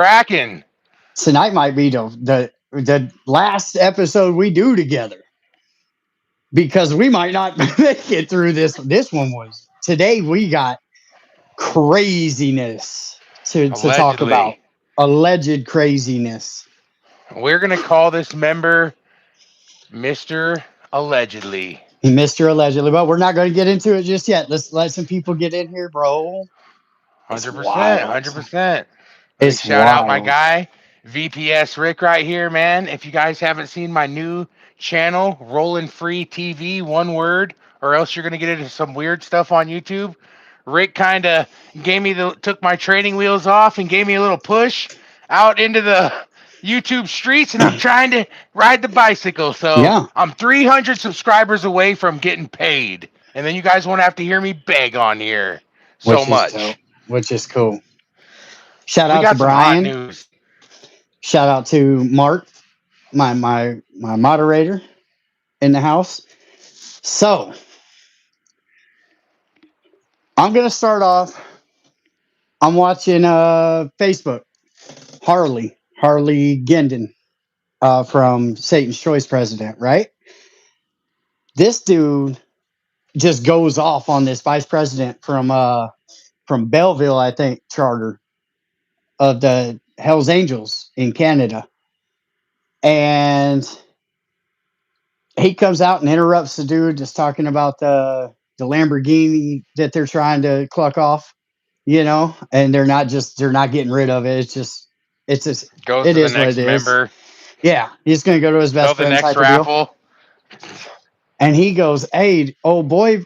Kraken. Tonight might be the last episode we do together because we might not make it through this. This one was today. We got craziness to talk about. Allegedly. Alleged craziness. We're going to call this member Mr. Allegedly. Mr. Allegedly, but we're not going to get into it just yet. Let's let some people get in here, bro. It's 100%. wild. 100%. Big It's shout out my wild. guy, VPS Rick, right here, man. If you guys haven't seen my new channel, Rollin' Free TV, one word, or else you're going to get into some weird stuff on YouTube. Rick kind of took my training wheels off and gave me a little push out into the YouTube streets, and I'm trying to ride the bicycle. So Yeah, I'm 300 subscribers away from getting paid. And then you guys won't have to hear me beg on here so which is dope. much. Which is cool. Shout We out to got some hot Brian. news. Shout out to Mark, my moderator in the house. So I'm gonna start off. I'm watching Facebook. Harley Gendon from Satan's Choice President, right? This dude just goes off on this vice president from Belleville, I think, charter of the Hells Angels in Canada. And he comes out and interrupts the dude just talking about the Lamborghini that they're trying to cluck off, and they're not getting rid of it. Goes It to the is what next it is. member. Yeah, he's gonna go to his best The friend next type of deal. raffle. And he goes, "Hey, old boy,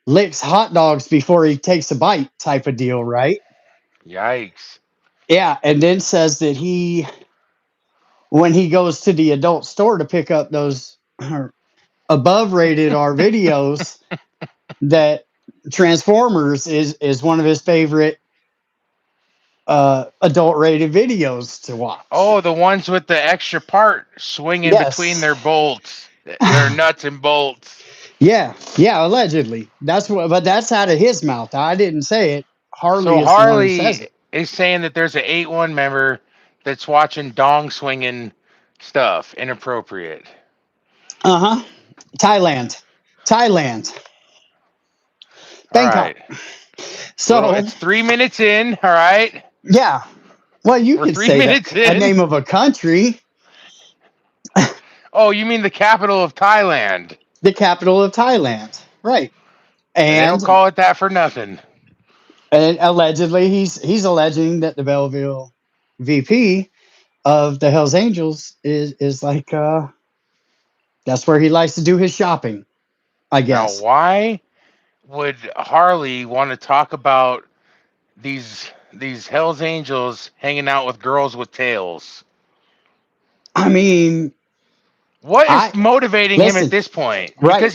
licks hot dogs before he takes a bite," type of deal, right? Yikes. Yeah, and then says that when he goes to the adult store to pick up those above rated R videos, that Transformers is one of his favorite adult rated videos to watch. Oh, the ones with the extra part swinging between Yes. their bolts, their nuts and bolts. Yeah, allegedly. But that's out of his mouth. I didn't say it. Harley So is the one who says Harley it. is saying that there's an 8-1 member that's watching dong swinging stuff inappropriate. Uh-huh. Thailand. All Bangkok. right. So Well, it's 3 minutes in. All right. yeah. Well, you We're could 3 say minutes that a in. name of a country, Oh, you mean the capital of Thailand? the capital of Thailand, right? They don't call it that for nothing. And allegedly, he's alleging that the Belleville VP of the Hells Angels is like that's where he likes to do his shopping, I Now, guess. why would Harley want to talk about these Hell's Angels hanging out with girls with tails? I mean, What is motivating him at this point? right, Because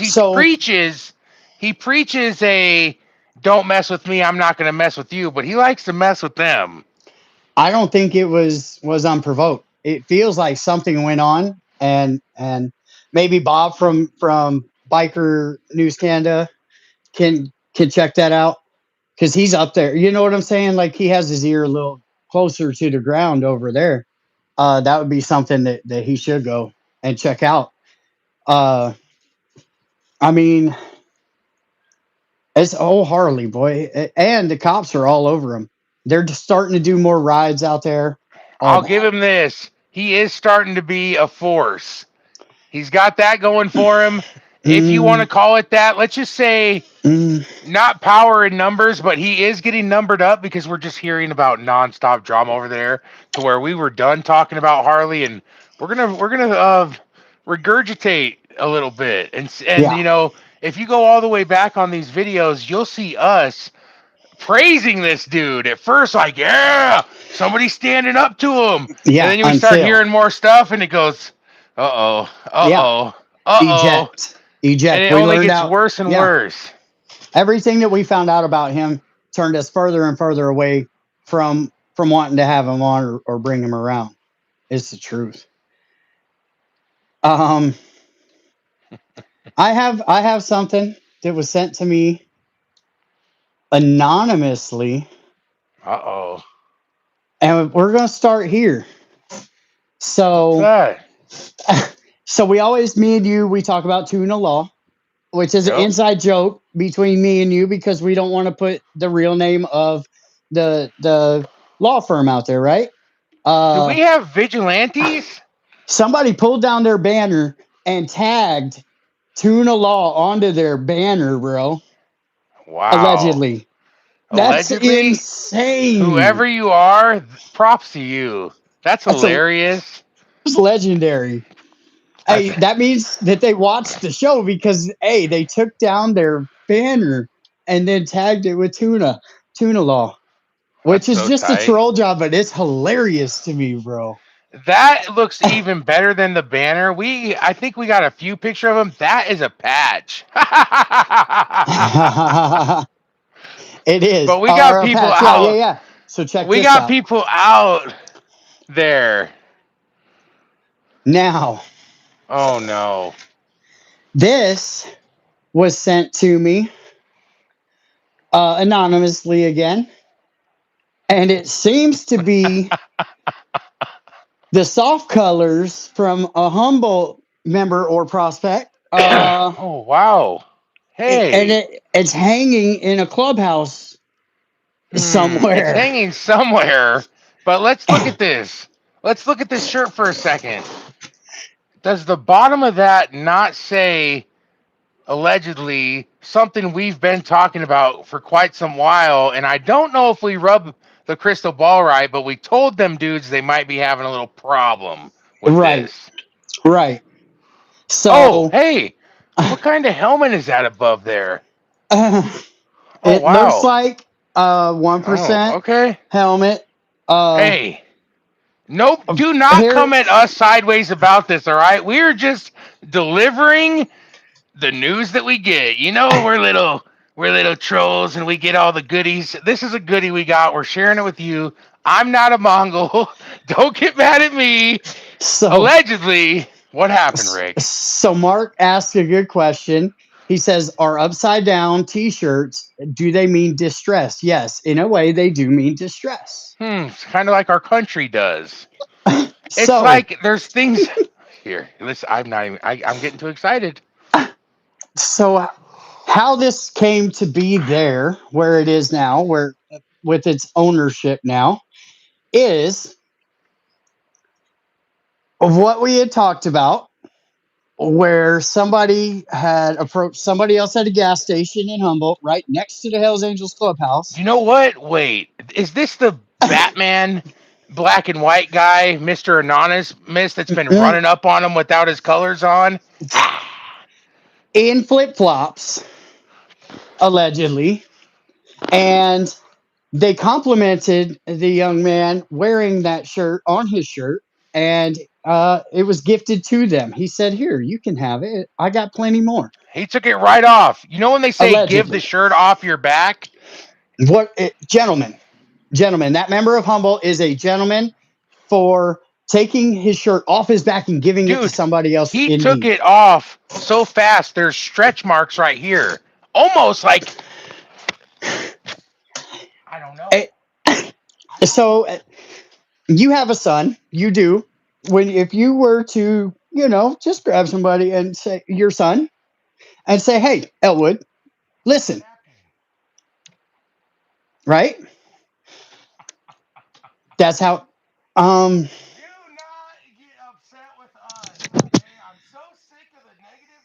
he preaches a don't mess with me, I'm not going to mess with you, but he likes to mess with them. I don't think it was unprovoked. It feels like something went on, and maybe Bob from Biker News Canada can check that out because he's up there. You know what I'm saying? Like he has his ear a little closer to the ground over there. That would be something that he should go and check out. I mean, it's Harley, boy, and the cops are all over him. They're just starting to do more rides out there. I'll give him this. He is starting to be a force. He's got that going for him. If you want to call it that, let's just say not power in numbers, but he is getting numbered up because we're just hearing about nonstop drama over there to where we were done talking about Harley, and we're gonna regurgitate a little bit. And if you go all the way back on these videos, you'll see us praising this dude at first, like, yeah, somebody's standing up to him. Yeah, and then we start hearing more stuff, and it goes, eject. And it only gets worse and worse. Everything that we found out about him turned us further and further away from wanting to have him on or bring him around. It's the truth. I have something that was sent to me anonymously. we're gonna start here. What's So, that? so we always, me and you, we talk about tuna law, which is an Yep. inside joke between me and you because we don't want to put the real name of the law firm out there, right? Do Uh, we have vigilantes? somebody pulled down their banner and tagged tuna law onto their banner, bro. Wow. Allegedly. That's Allegedly, insane. whoever you are, props to you. That's That's a hilarious. It's legendary. That's Hey, that means that they watched the show because hey, they took down their banner and then tagged it with tuna law, that's which is so just a tight. troll job, but it's hilarious to me, bro. That looks even better than the banner. I think we got a few picture of them. That is a patch. It is. But we got Or a people patch. Yeah, yeah, out. yeah. So check We this got out. people out there. Now, Oh no. this was sent to me anonymously again, and it seems to be the soft colors from a Humboldt member or prospect. Oh wow. And Hey. it's hanging in a clubhouse It's somewhere. hanging somewhere. But let's look at this. Let's look at this shirt for a second. Does the bottom of that not say allegedly something we've been talking about for quite some while? And I don't know if we rub the crystal ball right, but we told them dudes they might be having a little problem with Right, this. right. Oh, So hey, what kind of helmet is that above there? Oh, it looks wow. like 1% Oh, okay. helmet. Uh, Hey, nope, do not here, come at us sideways about this, all right? We're just delivering the news that we get. You know, we're little trolls and we get all the goodies. This is a goodie we got. We're sharing it with you. I'm not a Mongol. Don't get mad at me. so Allegedly, what happened, Rick? so Mark asked a good question. He says, "Are upside down T-shirts? Do they mean distress?" Yes, in a way, they do mean distress. It's kind of like our country does. It's So, like there's things here. Listen, I'm not even. I'm getting too excited. so how this came to be there, where it is now, where with its ownership now, is what we had talked about, where somebody had approached somebody else at a gas station in Humboldt, right next to the Hells Angels clubhouse. You know what? Wait, is this the Batman black and white guy, Mr. Anonymous, that's been running up on him without his colors on? In flip flops, allegedly, and they complimented the young man wearing that shirt on his shirt, and it was gifted to them. He said, "Here, you can have it. I got plenty more." He took it right off. You know when they say give the Allegedly, shirt off your back? gentlemen, that member of Humboldt is a gentleman for taking his shirt off his back and giving it to Dude, somebody else he in took need. it off so fast. There's stretch marks right here. Almost like, I don't know. Eh, So you have a son, you do. When if you were to, just grab somebody and say your son and say, "Hey, Elwood, listen," right? That's how. Um, Do not get upset with us, okay? I'm so sick of the negative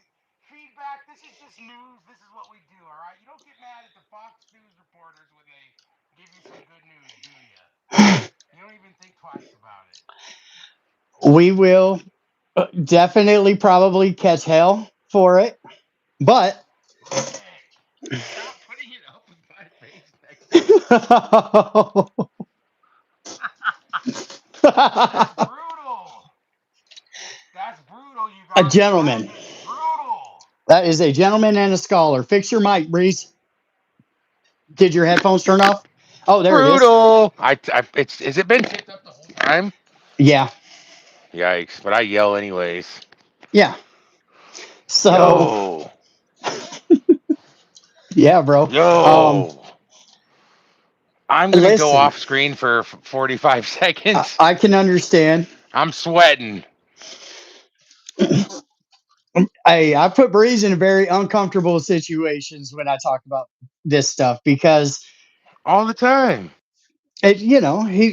feedback. This is just news. This is what we do, all right? You don't get mad at the Fox News reporters when they give you some good news, do you? You don't even think twice about it. we will definitely probably catch hell for it, but Rick, stop putting it up with my face next to it. That's brutal. That's brutal, you a guys. That gentleman. is brutal. That is a gentleman and a scholar. Fix your mic, Breeze. Did your headphones turn off? Oh, there it is. Brutal. It's has it been picked up the whole time? Yeah, Yikes! But I yell anyways. yeah. So, Yo, yeah, bro. Um, yo. I'm gonna go Listen, off screen for 45 seconds. I can understand. I'm sweating I put Breeze in very uncomfortable situations when I talk about this stuff because all the time.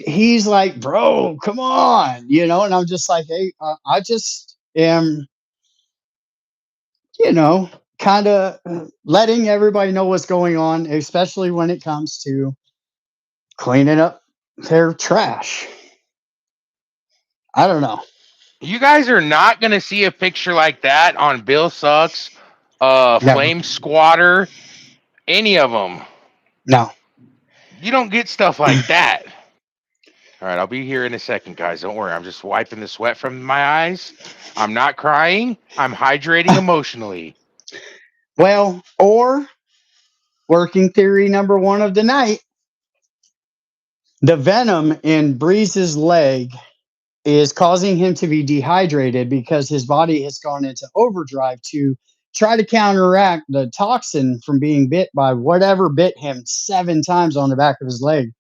he's like, bro, come on, and I'm just like, hey, I just am, kind of letting everybody know what's going on, especially when it comes to cleaning up their trash. I don't know. You guys are not gonna see a picture like that on Bill Sucks, Never. Flame Squatter, any of them. No. You don't get stuff like that. All right, I'll be here in a second, guys. Don't worry. I'm just wiping the sweat from my eyes. I'm not crying. I'm hydrating emotionally. Well, or working theory number one of the night, the venom in Breeze's leg is causing him to be dehydrated because his body has gone into overdrive to try to counteract the toxin from being bit by whatever bit him 7 times on the back of his leg,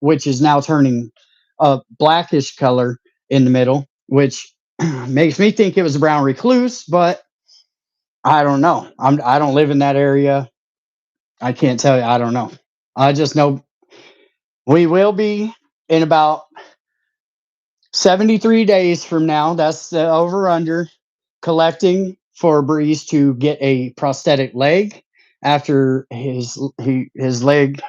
which is now turning a blackish color in the middle, which makes me think it was a brown recluse, but I don't know. I don't live in that area. I can't tell you. I don't know. I just know we will be in about 73 days from now. That's the over under, collecting for Breeze to get a prosthetic leg after his leg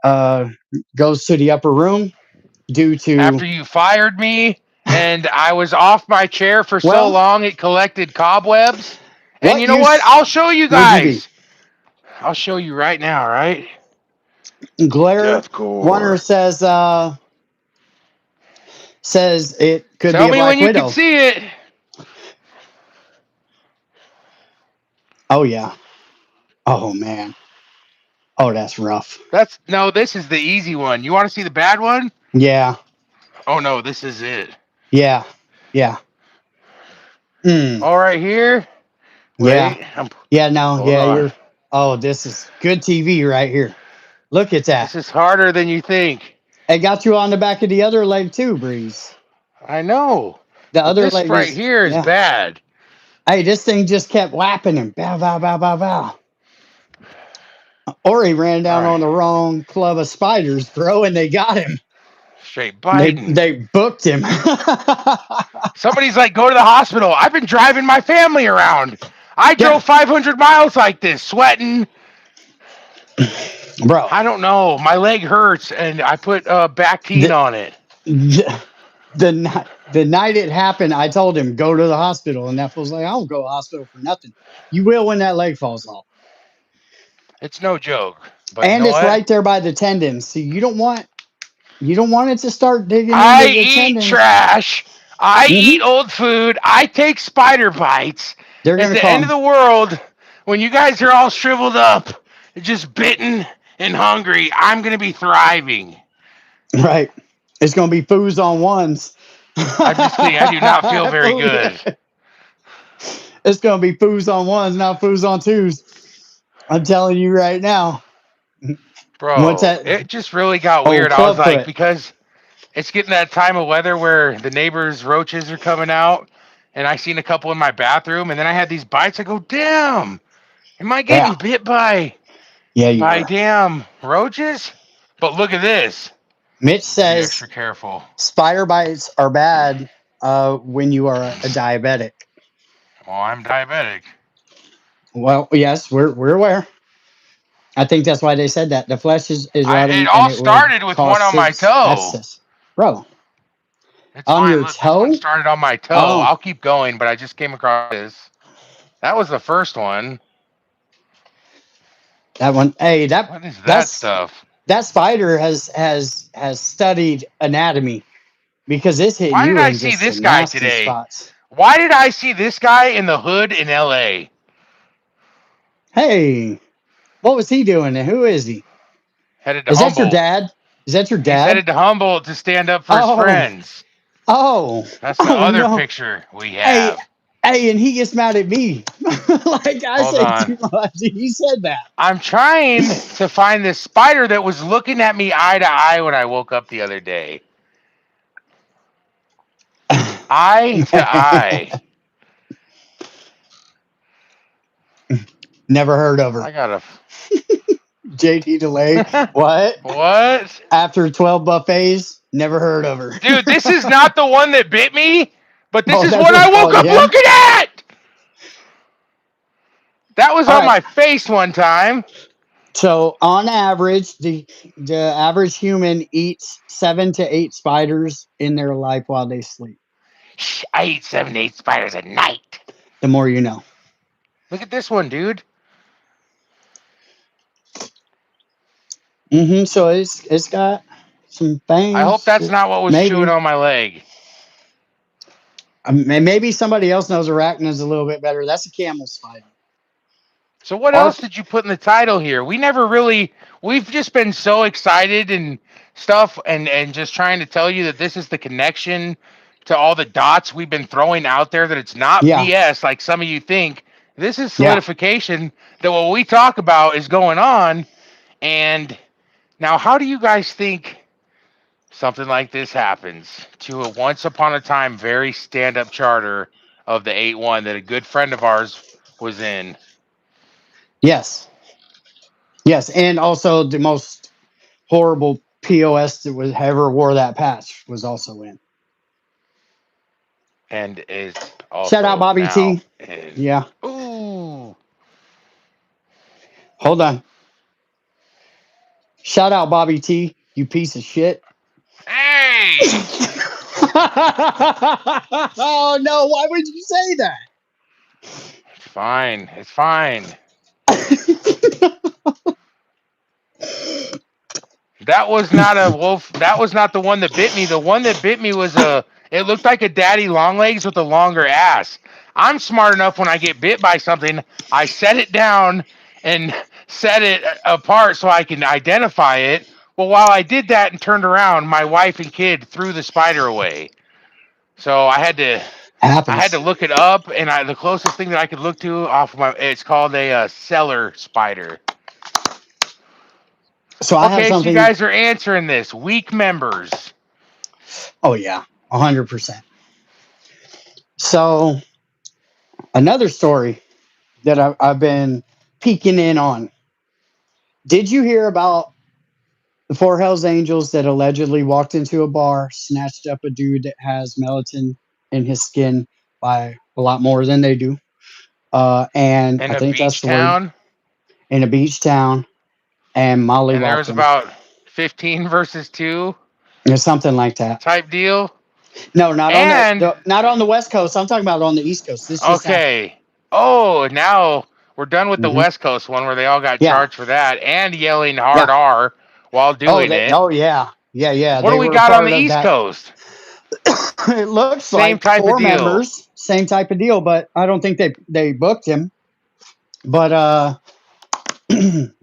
uh, goes to the upper room due to, After you fired me and I was off my chair for so well, long it collected cobwebs. And what you know what? use I'll show you would you be? guys. I'll show you right now, right? Glare Warner Deathcore. says it could be Tell a me when Black you can Widow. see it. Oh yeah. Oh man. Oh, that's rough. This is the easy one. You want to see the bad one? Yeah. Oh no, this is it. Yeah. Yeah. Mm, All right here. yeah. Wait, Yeah. No. hold Yeah. on. Oh, this is good TV right here. Look at that. This is harder than you think. It got you on the back of the other leg too, Breeze. I know, The but other this leg right is, here is yeah. bad. Hey, this thing just kept whapping him. Bow, bow, bow, bow, bow. Or he ran All down right, on the wrong club of spiders, bro, and they got him. straight They biting. they booked him. Somebody's like, go to the hospital. I've been driving my family around. I Yeah, drove 500 miles like this, sweating. bro. I don't know. My leg hurts, and I put Bactine The, on it. the night it happened, I told him go to the hospital, and that fool's like, I don't go to the hospital for nothing. You will when that leg falls off, It's no joke. But you and know it's what? right there by the tendons. So you don't want it to start digging I into the eat tendons. trash. I Hmm. eat old food. I take spider bites. They're At gonna the end of come. the world, when you guys are all shriveled up, just bitten and hungry, I'm going to be thriving. Right. It's gonna be foos on ones. I'm just kidding. I do not feel very good. It's gonna be foos on ones, not foos on twos. I'm telling you right now. Once Bro, that it just really got old weird. I was club like, foot, because it's getting that time of weather where the neighbors' roaches are coming out, and I seen a couple in my bathroom, and then I had these bites. I go, damn, am I yeah, getting bit by yeah, you are. damn roaches? But look at this. Mitch Be says extra careful. spider bites are bad when you are a diabetic. Well, I'm diabetic. Well, yes, we're aware. I think that's why they said that. The flesh is It rotting and all it would started with cause one on my toe. abscess. Bro, It's on fine. your Look, this one toe? started on my toe. Oh, I'll keep going, but I just came across this. That was the first one. that one. Hey, What is that that's stuff? that spider has studied anatomy because it's hitting Why did you I in see just the this guy nasty today? spots. Why did I see this guy in the hood in LA? Hey, what was he doing? And who is he? Headed to Is that your Humboldt. dad? Is that your He's dad? headed to Humboldt to stand up for his Oh, friends. oh, That's the oh other no. picture we Hey, have. Hey, and he gets mad at me. Like I Hold say on. too much. He said that. I'm trying to find this spider that was looking at me eye to eye when I woke up the other day. Eye to eye. Never heard of her. I gotta. JT Delay. What? What? After 12 buffets? Never heard of her. Dude, this is not the one that bit me, but this Oh, is that's what what I it's woke called. up Yeah. looking at! That was All on right. my face one time. So on average, the average human eats 7 to 8 spiders in their life while they sleep. Shh, I eat 7 to 8 spiders a night. The more you know. Look at this one, dude. So it's got some I hope fangs. that's not what was chewing Maybe. on my leg. Maybe somebody else knows arachnids a little bit better. That's a camel spider. So what Our else did you put in the title here? We've just been so excited and stuff and just trying to tell you that this is the connection to all the dots we've been throwing out there, that it's not Yeah. BS like some of you think. This is Yeah. solidification that what we talk about is going on. And now, how do you guys think something like this happens to a once upon a time very stand-up charter of the 8-1 that a good friend of ours was in? Yes. Yes. And also the most horrible POS that was ever wore that patch was also in. And is Shout out also Bobby now T. in. Yeah. Ooh. Hold on. Shout out Bobby T. You piece of shit. Hey! Oh no, why would you say It's fine. It's fine. that? That was not a wolf. That was not the one that bit me. The one that bit me was it looked like a daddy long legs with a longer ass. I'm smart enough when I get bit by something, I set it down and set it apart so I can identify it. Well, while I did that and turned around, my wife and kid threw the spider away. So I had to Happens. look it up, and the closest thing that I could look to off of it's called a cellar spider. So I have Okay, so you something. guys are answering this. Weak members. Oh yeah, 100%. So another story that I've been peeking in on. Did you hear about the four Hells Angels that allegedly walked into a bar, snatched up a dude that has melatonin in his skin by a lot more than they do? And In I a think that's beach the word, town, in a beach town, and Molly and there whopped was him. about 15 versus 2 Or something like that. type deal. No, not on And not on the West Coast. I'm talking about on the East Coast. This just happened. okay, oh, now we're done with the Hmm. West Coast one where they all got Yeah, charged for that and yelling hard yeah. R while Oh, doing it. yeah, yeah, yeah. What do They we were a got on the part of East that. Coast? It looks Same like type of four deal. members, same type of deal, but I don't think they booked him. But I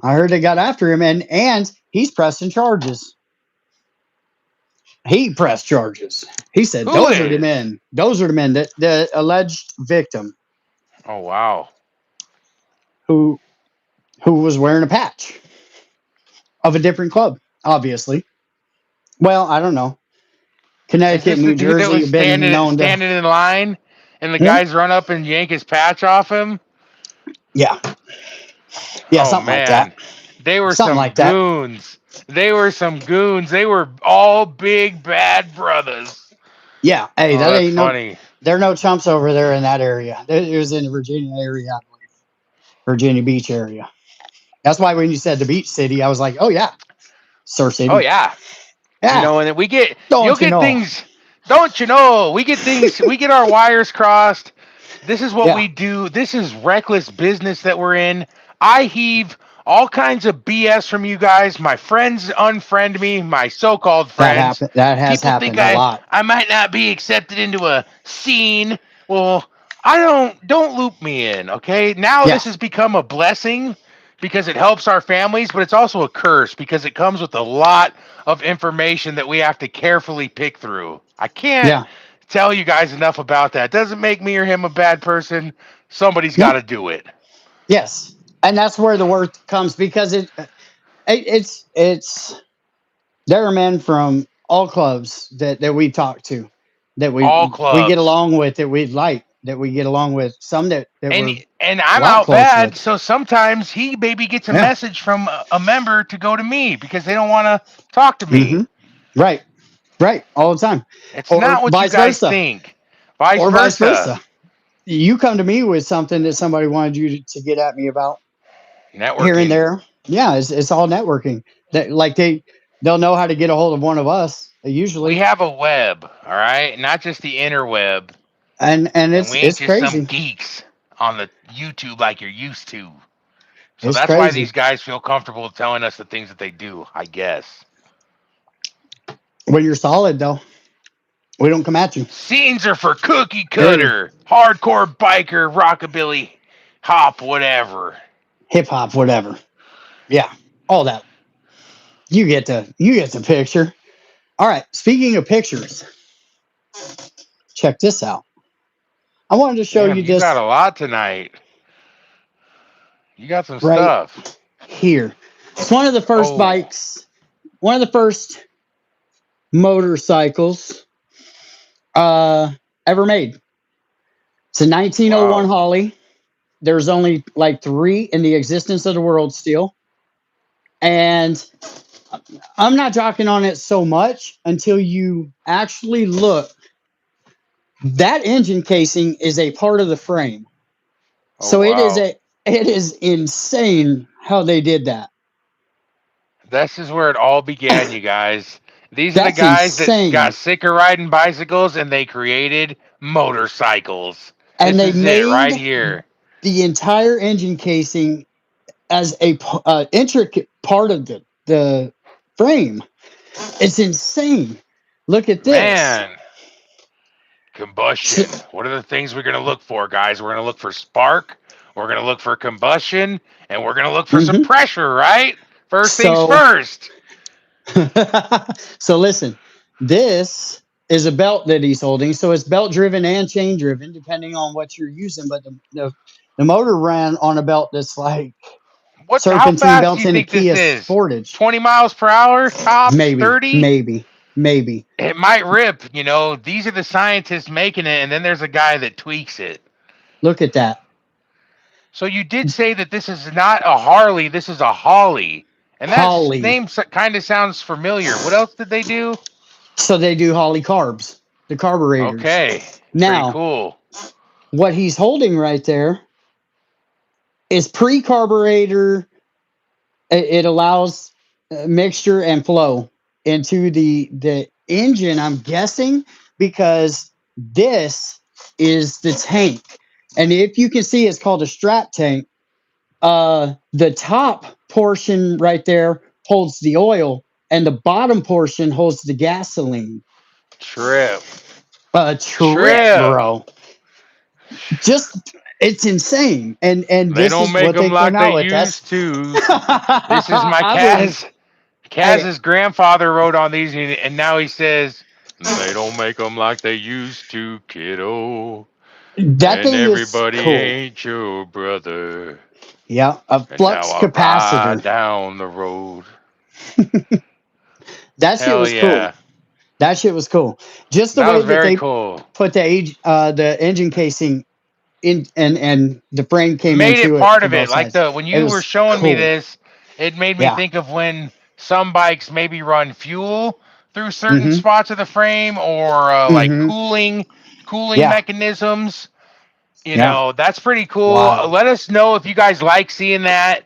heard they got after him, and he's pressing charges. He pressed charges. He said Who those are the is? men. Those are the men that the alleged victim Oh wow. who was wearing a patch of a different club, obviously. Well, I don't know. Is Connecticut this and the New dude that Jersey was have been standing known to. standing in line and the Hmm? guys run up and yank his patch off him? Yeah, yeah, Oh something like that. man, they were Something some like that. goons. They were some goons. They were all big bad brothers. Yeah. Hey, Oh, that that's ain't no. funny. There are no chumps over there in that area. It was in the Virginia area, I believe. Virginia Beach area. That's why when you said the beach city, I was like, oh yeah, Sur Oh City. yeah, Yeah. and then you'll Don't you get know? things. Don't you know? We get our wires crossed. This is what Yeah. we do. This is reckless business that we're in. I heave all kinds of BS from you guys. My friends unfriend me, my so-called That friends. happened. That has People think happened a lot. I might not be accepted into a scene. Well, I don't loop me in, okay? Now Yeah. this has become a blessing because it helps our families, but it's also a curse because it comes with a lot of information that we have to carefully pick through. I can't Yeah. tell you guys enough about that. Doesn't make me or him a bad person. Somebody's got No. to do it. Yes. And that's where the word comes, because it's there are men from all clubs that we talk to, that All we get clubs. along with, that we like, that we get along with, some that And we're and a I'm lot out close bad, with. so sometimes he maybe gets a Yeah. message from a member to go to me because they don't want to talk to me. Mm-hmm. Right. Right. All the time. It's Or not what you vice guys versa. think. Vice Or vice versa. versa. You come to me with something that somebody wanted you to get at me about here and Networking. there. Yeah, it's all networking. That, like, they'll know how to get a hold of one of us We usually. have a web, all right? Not just the interweb. And And we ain't it's just some crazy. geeks on the YouTube like you're used to. So It's that's why crazy these guys feel comfortable telling us the things that they do, I guess. when you're solid, though. We don't come at you. Scenes are for cookie Hey, cutter, hardcore biker, rockabilly, hop, whatever. hip hop, whatever. Yeah, all that. You get the picture. All right. Speaking of pictures, check this out. I wanted to show Damn, you you got this a lot tonight. You got some right stuff. here. It's one of the first Oh, bikes, one of the first motorcycles uh, ever made. It's a 1901 wow. Harley. There's only like three in the existence of the world still. And I'm not joking on it so much until you actually look. That engine casing is a part of the frame. Oh, So wow. it is insane how they did that. This is where it all began, you guys. These are the That's guys that got insane. sick of riding bicycles and they created motorcycles. And This they is it made right here. the entire engine casing as a intricate part of the frame. It's insane. Look at this. Man, combustion. What are the things we're going to look for, guys? We're going to look for spark, we're going to look for combustion, and we're going to look for some Mhm. pressure, right? First things So, first. so listen, this is a belt that he's holding. So it's belt driven and chain driven, depending on what you're using. But the motor ran on a belt that's like How serpentine fast do belts you in a think this Kia is? Sportage. 20 miles per hour, tops, Maybe, 30? maybe, maybe. It might rip, you know. These are the scientists making it, and then there's a guy that tweaks it. Look at that. So you did say that this is not a Harley, this is a Holly. And that Holly. name kind of sounds familiar. What else did they do? So they do Holly carbs, the carburetors. Okay, pretty Now, cool. what he's holding right there is pre-carburetor. It allows mixture and flow into the engine, I'm guessing, because this is the tank. And if you can see, it's called a strap tank. The top portion right there holds the oil, and the bottom portion holds the gasoline. Trip. A trip, Trip. bro. Just it's insane. And They this don't is make what them they like came they out with. That's used to. This is my I believe. Kaz. Hey, Kaz's grandfather wrote on these, and now he says, they don't make them like they used to, kiddo. that And thing is everybody cool. ain't your brother. Yeah, a And now flux I ride capacitor. down the road. That shit Hell was cool. yeah. That shit was cool. Just the That way was that very they cool. put the engine casing in, and the frame came Made it into it part for of it. both Like sides. when It you were was showing me cool. this, it made me Yeah. think of when some bikes maybe run fuel through certain Mm-hmm. spots of the frame, or like Mm-hmm. cooling Yeah. mechanisms. You Yeah. know, that's pretty cool. Wow. Let us know if you guys like seeing that.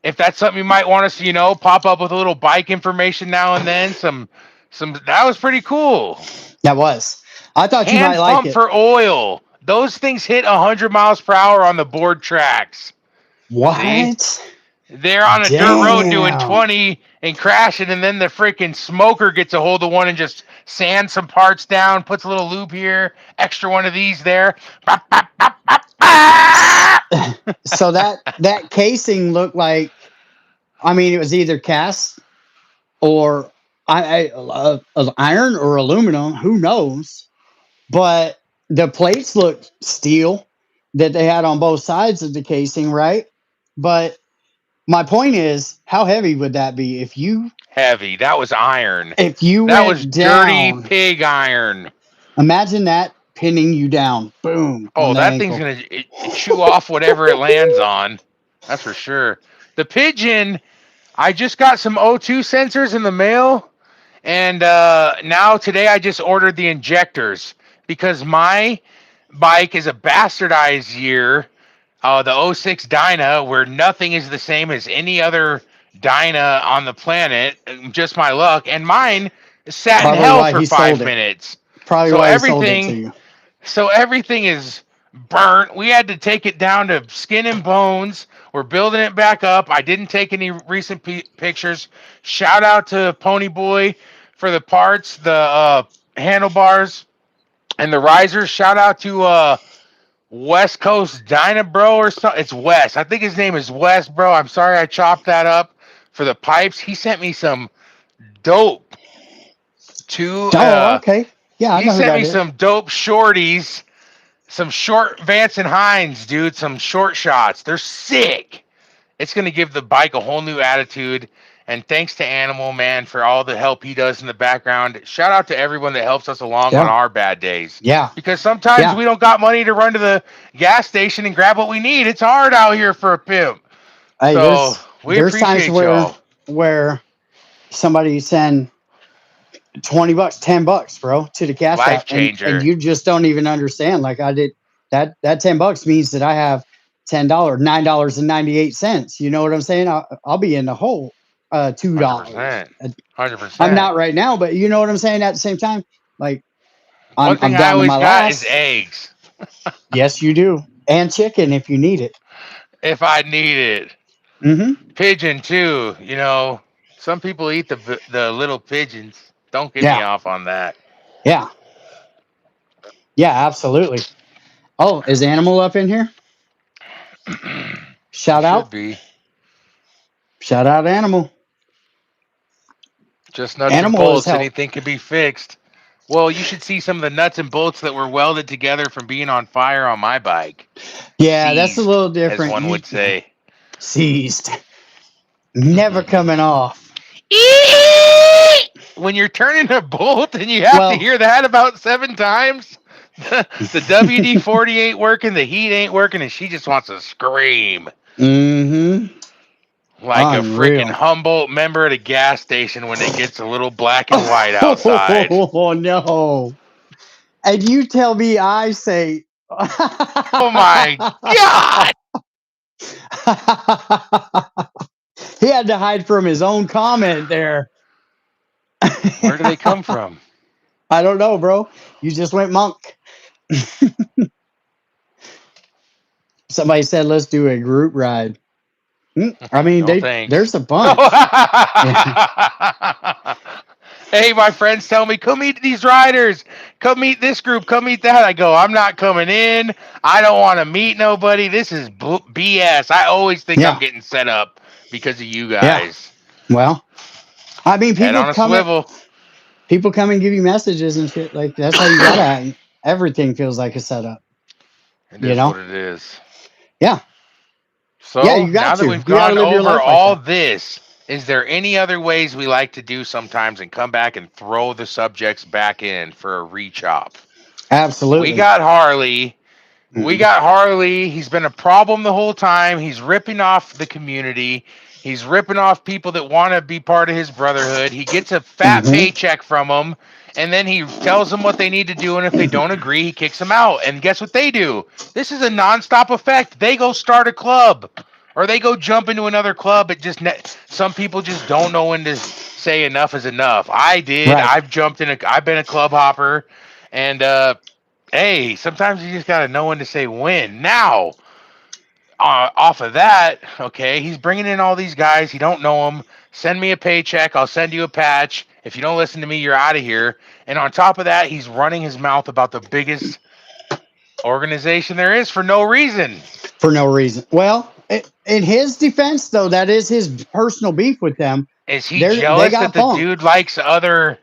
If that's something you might want us to, pop up with a little bike information now and then. Some that was pretty cool. That was. I thought you might Hand like pump it. for oil. Those things hit 100 miles per hour on the board tracks. See? What? They're on a dirt road doing Damn. 20 and crashing, and then the freaking smoker gets a hold of one and just sands some parts down, puts a little lube here, extra one of these there. So that casing looked like, I mean, it was either cast or iron or aluminum. Who knows? but the plates looked steel that they had on both sides of the casing, right? But my point is, how heavy would that be Heavy. That was iron. if you That was went dirty down? pig iron. Imagine that pinning you down, boom, on Oh, the that thing's ankle. gonna chew off whatever it lands on. That's for sure. The pigeon. I just got some O2 sensors in the mail, and now today I just ordered the injectors because my bike is a bastardized year. The '06 Dyna, where nothing is the same as any other Dyna on the planet. Just my luck, and mine sat in Probably hell why for he five sold it. minutes. Probably So why he sold it to everything you. so everything is burnt. We had to take it down to skin and bones. We're building it back up. I didn't take any recent pictures. Shout out to Pony Boy for the parts, the handlebars, and the risers. Shout out to West Coast Dyna Bro or something. It's Wes. I think his name is Wes, bro. I'm sorry I chopped that up for the pipes. He sent me some dope two. Oh, okay. Yeah, I He know who sent that me is. some dope shorties, some short Vance and Hines, dude, some short shots. They're sick. It's going to give the bike a whole new attitude. And thanks to Animal Man for all the help he does in the background. Shout out to everyone that helps us along on Yeah, our bad days. yeah, Because sometimes yeah. we don't got money to run to the gas station and grab what we need. It's hard out here for a pimp. Hey, So we there's times appreciate y'all. where somebody send $20, $10, bro, to the cash Life app, and changer. you just don't even understand. Like I did, that $10 means that I have $9.98. You know what I'm saying? I'll be in the hole. $2. 100%. 100%. I'm not right now, but you know what I'm saying. At the same time, like One thing I'm I down to always my got is last. eggs Yes, you do, and chicken if you need it. if I need it. Mm-hmm. Pigeon too. Some people eat the little pigeons. Don't get me Yeah, off on that. yeah, yeah, absolutely. Oh, is Animal up in here? He Shout should out, be. shout out, Animal. Just nuts and Animal is bolts. help. Anything can be fixed. Well, you should see some of the nuts and bolts that were welded together from being on fire on my bike. Yeah, that's a Seized, little as different. one You would say. seized, never coming off. When you're turning a bolt and you have to Well, hear that about 7 times, the WD-40 ain't working, the heat ain't working, and she just wants to scream. mm-hmm. Like a freaking Unreal. Humboldt member at a gas station when it gets a little black and white outside. Oh no! And you tell me I say. Oh my God! He had to hide from his own comment there. Where do they come from? I don't know, bro. You just went monk. Somebody said, let's do a group ride. I mean, No thanks. there's a bunch. Hey, my friends tell me, come meet these riders. Come meet this group. Come meet that. I go, I'm not coming in. I don't want to meet nobody. This is BS. I always think I'm Yeah, getting set up because of you yeah. guys. Well, I mean, Head on a swivel. people come and give you messages and shit. Like that's how you gotta act. Everything feels like a setup. It You is what know? it is. Yeah, yeah. So You now got that to. we've You got to gone live your over life like all that. this, is there any other ways we like to do sometimes and come back and throw the subjects back in for a rechop? We Absolutely. got Harley. We Mm-mm. got Harley. He's been a problem the whole time. He's ripping off the community. He's ripping off people that want to be part of his brotherhood. He gets a fat Mm-hmm. paycheck from them, and then he tells them what they need to do. And if they don't agree, he kicks them out. And guess what they do? This is a nonstop effect. They go start a club, or they go jump into another club. Some people just don't know when to say enough is enough. I did. Right. I've been a club hopper, and hey, sometimes you just got to know when to say when. Now, off of that, okay, he's bringing in all these guys. He don't know them. Send me a paycheck. I'll send you a patch. If you don't listen to me, you're out of here. And on top of that, he's running his mouth about the biggest organization there is for no reason. For no reason. Well, in his defense, though, that is his personal beef with them. Is he They jealous that got the punked. dude likes other?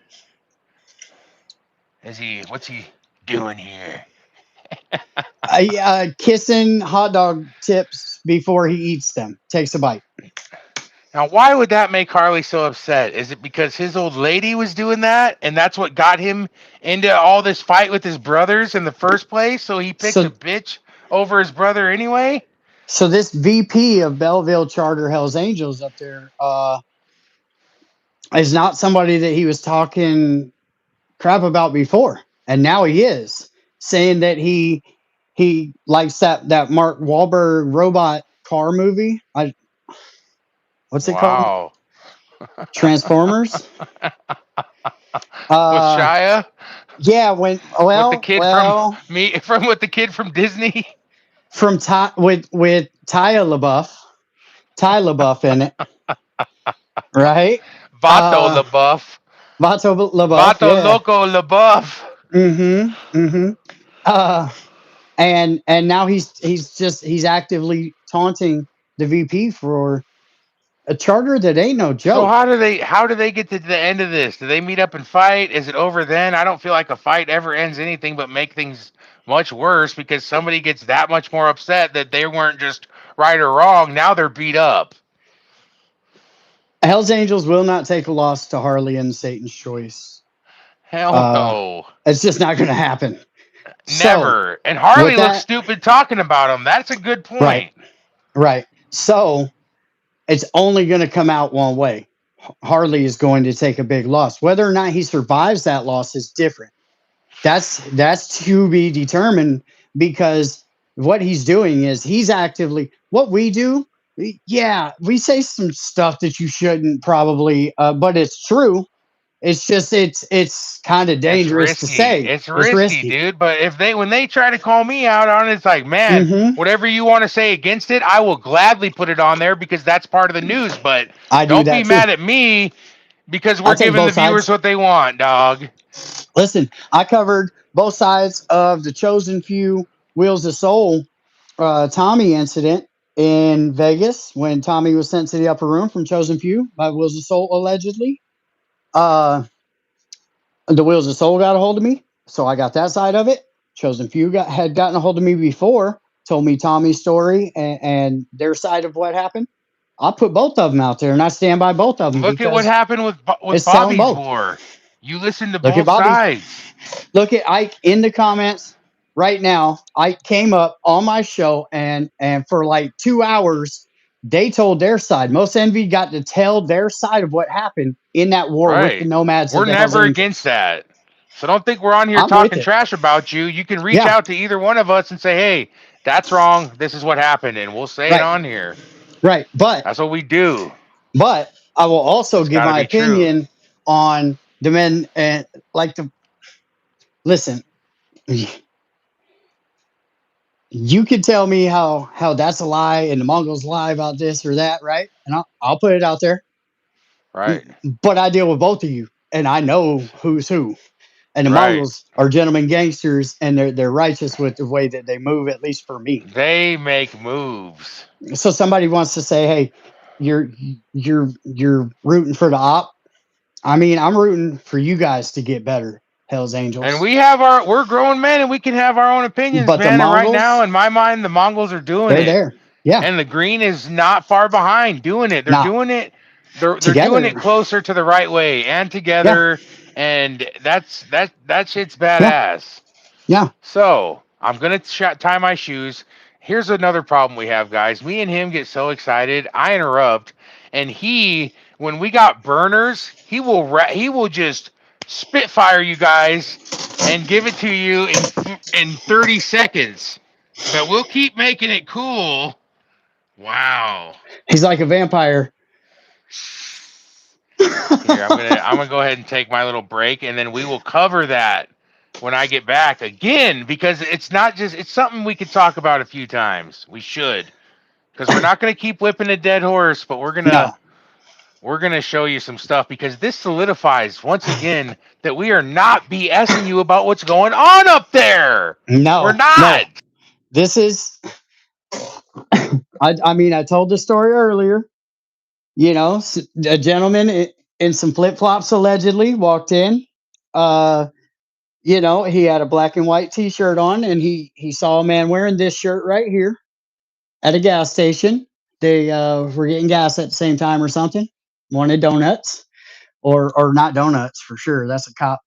Is he? What's he? doing here? Kissing hot dog tips before he eats them. Takes a bite. Now, why would that make Harley so upset? Is it because his old lady was doing that, and that's what got him into all this fight with his brothers in the first place? So he picked a So bitch over his brother anyway? so this VP of Belleville Charter Hells Angels up there is not somebody that he was talking crap about before, and now he is saying that he likes that Mark Wahlberg robot car movie. What's it called? Wow. Transformers. With Uh, Shia? yeah. When With the kid from well, with the kid from Disney? from Ty with Ty LaBeouf in it, right? Vato Uh, LaBeouf. Vato LaBeouf, Vato yeah. Loco LaBeouf. Mm-hmm. Mm-hmm. Uh, and now he's actively taunting the VP for a charter that ain't no So joke. how do they get to the end of this? Do they meet up and fight? Is it over then? I don't feel like a fight ever ends anything but make things much worse because somebody gets that much more upset that they weren't just right or wrong. Now they're beat up. Hell's Angels will not take a loss to Harley and Satan's Choice. Hell no. It's just not going to happen. So Never. And with Harley looks that, stupid talking about him. That's a good right, point. right. So it's only going to come out one way. Harley is going to take a big loss. Whether or not he survives that loss is different. That's to be determined, because what he's doing is he's actively what we do. Yeah, we say some stuff that you shouldn't probably, but it's true. It's just it's kind of It's dangerous to risky. say. It's It's risky, risky. dude. But if they when they try to call me out on it, it's like, man, Hmm. whatever you want to say against it, I will gladly put it on there because that's part of the news. But I do don't be that too. mad at me because I we're take giving the both viewers sides. what they want, dog. Listen, I covered both sides of the Chosen Few Wheels of Soul Tommy incident in Vegas when Tommy was sent to the upper room from Chosen Few by Wheels of Soul allegedly. Uh, the Wheels of Soul got a hold of me, so I got that side of it. Chosen Few had gotten a hold of me before, told me Tommy's story and their side of what happened. I put both of them out there, and I stand by both of them Look at what because happened with it's telling Bobby's both. war. You listen to Look at both Bobby. sides. Look at Ike in the comments right now. Ike came up on my show, and for like 2 hours, they told their side. Most Envy got to tell their side of what happened in that war with the Right. nomads We're of the Hells never against Angels. that. So don't think we're on here I'm with talking it. trash about you. You can reach Yeah, out to either one of us and say, hey, that's wrong. This is what happened. And we'll say it right, on here. right. But That's what we do. but I will also It's give got to my be true. opinion on the men and like the listen. You could tell me how that's a lie and the Mongols lie about this or that, right? And I'll put it out there. Right. But I deal with both of you, and I know who's who. And the Right. Mongols are gentlemen gangsters, and they're righteous with the way that they move, at least for me. They make moves. So somebody wants to say, "Hey, you're you're rooting for the op." I mean, I'm rooting for you guys to get better, Hell's And Angels. we're grown men and we can have our own opinions, But the man. And right now, Mongols, in my mind, the Mongols are doing they're it. there. Yeah, And the green is not far behind doing it. They're now doing it. They're doing together. it closer to the right way and Yeah, together. And that shit's yeah, badass. yeah. So I'm gonna tie my shoes. Here's another problem we have, guys. Me and him get so excited. I interrupt, and when we got burners, he will just spitfire you guys and give it to you in 30 seconds. But we'll keep making it cool. Wow. He's like a vampire. Here, I'm gonna go ahead and take my little break, and then we will cover that when I get back again because it's something we could talk about a few times. We should, because we're not gonna keep whipping a dead horse, but No, we're gonna show you some stuff because this solidifies once again that we are not BSing you about what's going on up there. We're no, not. no. This is. I mean, I told the story earlier. You know, a gentleman in some flip flops allegedly walked in. Uh, He had a black and white T-shirt on, and he saw a man wearing this shirt right here at a gas station. They were getting gas at the same time or something. Wanted donuts, or not donuts for sure. That's a cop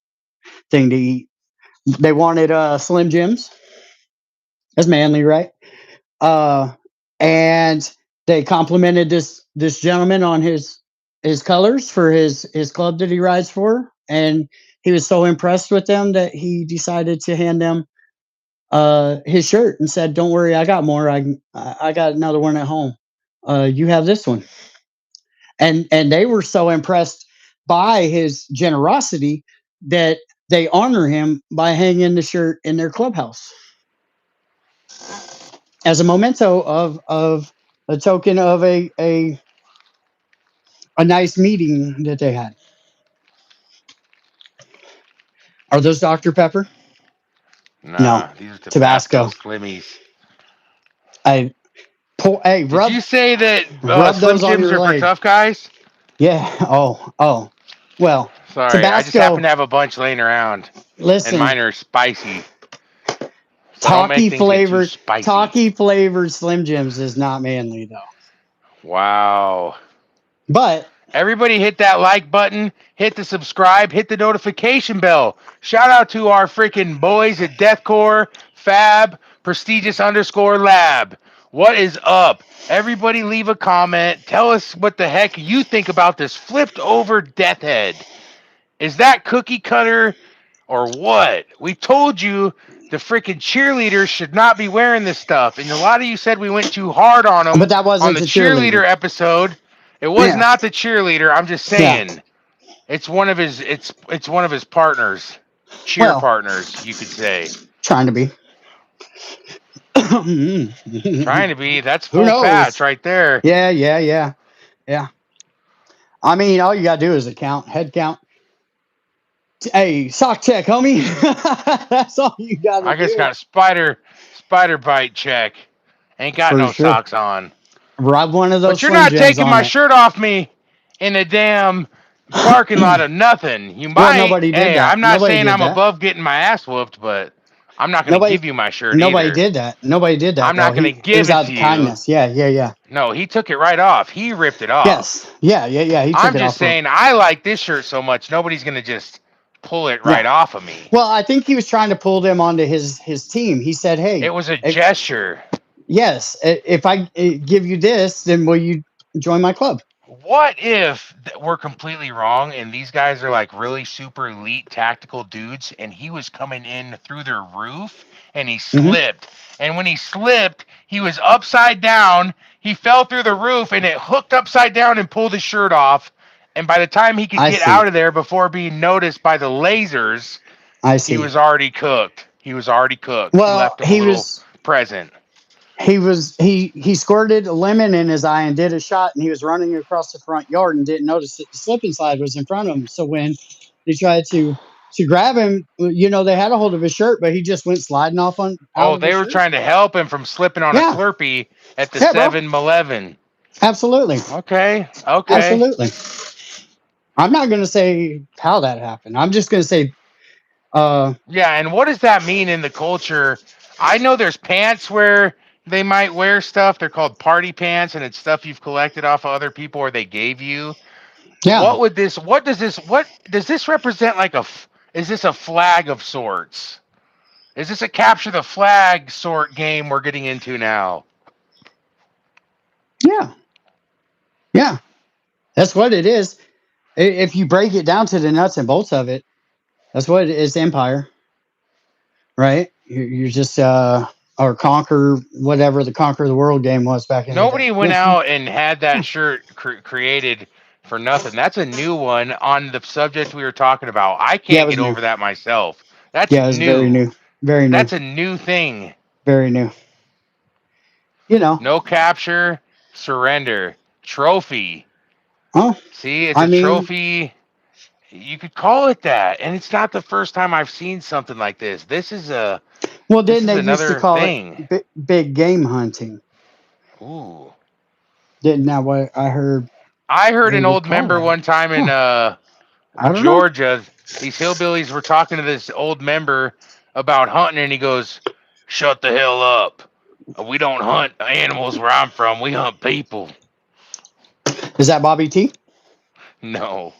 thing to eat. They wanted Slim Jims. That's manly, right? Uh, and they complimented this gentleman on his colors for his club that he rides for, and he was so impressed with them that he decided to hand them his shirt and said, "Don't worry, I got more. I got another one at home. You have this one." And they were so impressed by his generosity that they honor him by hanging the shirt in their clubhouse as a memento of a token of a nice meeting that they had. Are those Dr. Pepper? No, Nah, these are Tabasco Tabasco. Slimmies. I Hey, Did rub you say that Slim those on Jims your are for leg. tough guys? Yeah. Oh. Well, Sorry, I just happen Tabasco. to have a bunch laying around, and Listen, mine are spicy. So don't make things get too spicy. talkie flavored Slim Jims is not manly though. Wow. But Everybody hit that like button, hit the subscribe, hit the notification bell. Shout out to our freaking boys at Deathcore, Fab, Prestigious _ Lab. What is up? Everybody leave a comment. Tell us what the heck you think about this flipped over death head. Is that cookie cutter or what? We told you the freaking cheerleaders should not be wearing this stuff. And a lot of you said we went too hard on them that on wasn't the the cheerleader. cheerleader episode. It was Yeah. not the cheerleader. I'm just Yeah. saying. It's one of his partners. Cheer Well, partners, you could say. trying to be. Trying to be. That's Who full patch knows? right there. Yeah. I mean, all you gotta do is head count. Hey, sock check, homie. That's all you gotta I just do. got a spider bite check. Ain't got For no sure. socks on. Rub one of those But you're Slim not Jims taking on my it. shirt off me in a damn parking lot of nothing. You Well, might. nobody did Hey, that. I'm not Nobody saying did I'm that. above getting my ass whooped, but I'm not going to Nobody give you my shirt nobody either. did that. Nobody did that I'm though. not going to It give was it out to of you. kindness. Yeah. No, he took it right off. He ripped it off. Yes. Yeah. He took I'm it just off of. saying, I like this shirt so much, nobody's going to just pull it right Yeah. off of me. Well, I think he was trying to pull them onto his team. He said, It "Hey, was a gesture. yes, if I give you this, then will you join my club?" What if we're completely wrong and these guys are like really super elite tactical dudes and he was coming in through their roof and he Mm-hmm. slipped? And when he slipped, he was upside down. He fell through the roof and it hooked upside down and pulled his shirt off. And by the time he could I get see. out of there before being noticed by the lasers, I he see. was already cooked. He was already cooked. He Well, left him a little present. he squirted a lemon in his eye and did a shot, and he was running across the front yard and didn't notice that the slip and slide was in front of him. So when they tried to grab him, they had a hold of his shirt, but he just went sliding off out Oh, of his they were shirt. trying to help him from slipping on a Yeah. Slurpee at the Yeah, bro. 7-Eleven. Absolutely. Okay. Absolutely. I'm not going to say how that happened. I'm just going to say, Yeah, and what does that mean in the culture? I know there's pants where they might wear stuff. They're called party pants, and it's stuff you've collected off of other people or they gave you. yeah. What does this represent? Is this a flag of sorts? Is this a capture the flag sort game we're getting into now? Yeah. That's what it is. If you break it down to the nuts and bolts of it, that's what it is. Empire, right? You're just or conquer whatever the conquer the world game was back in the day. Nobody went out and had that shirt created for nothing. That's a new one on the subject we were talking about. I Yeah, it can't was get new. over that myself. That's Yeah, it was very new. new. Very new. That's a new thing. Very new. No capture, surrender, trophy. Oh, See, it's I a mean, trophy. You could call it that, and it's not the first time I've seen something like this. This is didn't they used to another call it thing. big game hunting? Ooh. Didn't that what I heard I heard they an would old call member that? one time in Huh. I don't know. Georgia, these hillbillies were talking to this old member about hunting, and he goes, "Shut the hell up. We don't hunt animals where I'm from. We hunt people." Is that Bobby T? No,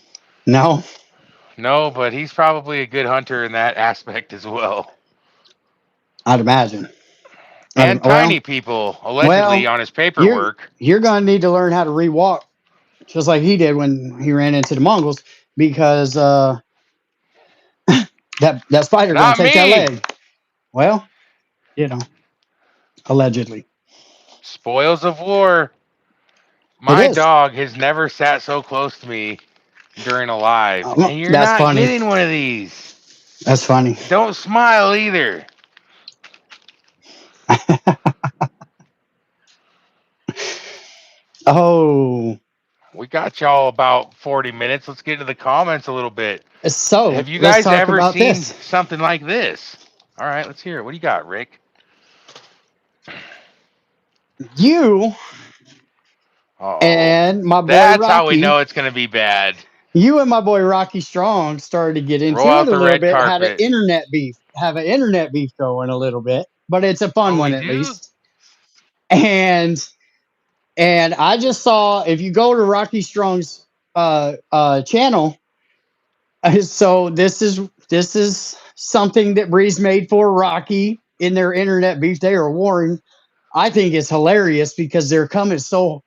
No, no, but he's probably a good hunter in that aspect as well. I'd imagine. And Well, tiny people, allegedly, well, on his you're paperwork. you're gonna need to learn how to rewalk just like he did when he ran into the Mongols, because that spider gonna Not take that me. leg. Well, you know, allegedly. Spoils of war. It My is. dog has never sat so close to me during a live, and you're That's not funny. getting one of these. That's funny. Don't smile either. Oh, We got y'all about 40 minutes. Let's get to the comments a little bit. so Have you let's guys talk ever about seen this. something like this? All right, let's hear it. What do you got, Rick? You Oh, and my boy that's how we Rocky. know it's going to be bad. You and my boy Rocky Strong started to get Roll into it out a the little red bit. Had an carpet. internet beef. Have an internet beef going a little bit, but it's a fun Oh, one we at do? least. And I just saw, if you go to Rocky Strong's channel, so this is something that Breeze made for Rocky in their internet beef. They are warring. I think it's hilarious because they're coming so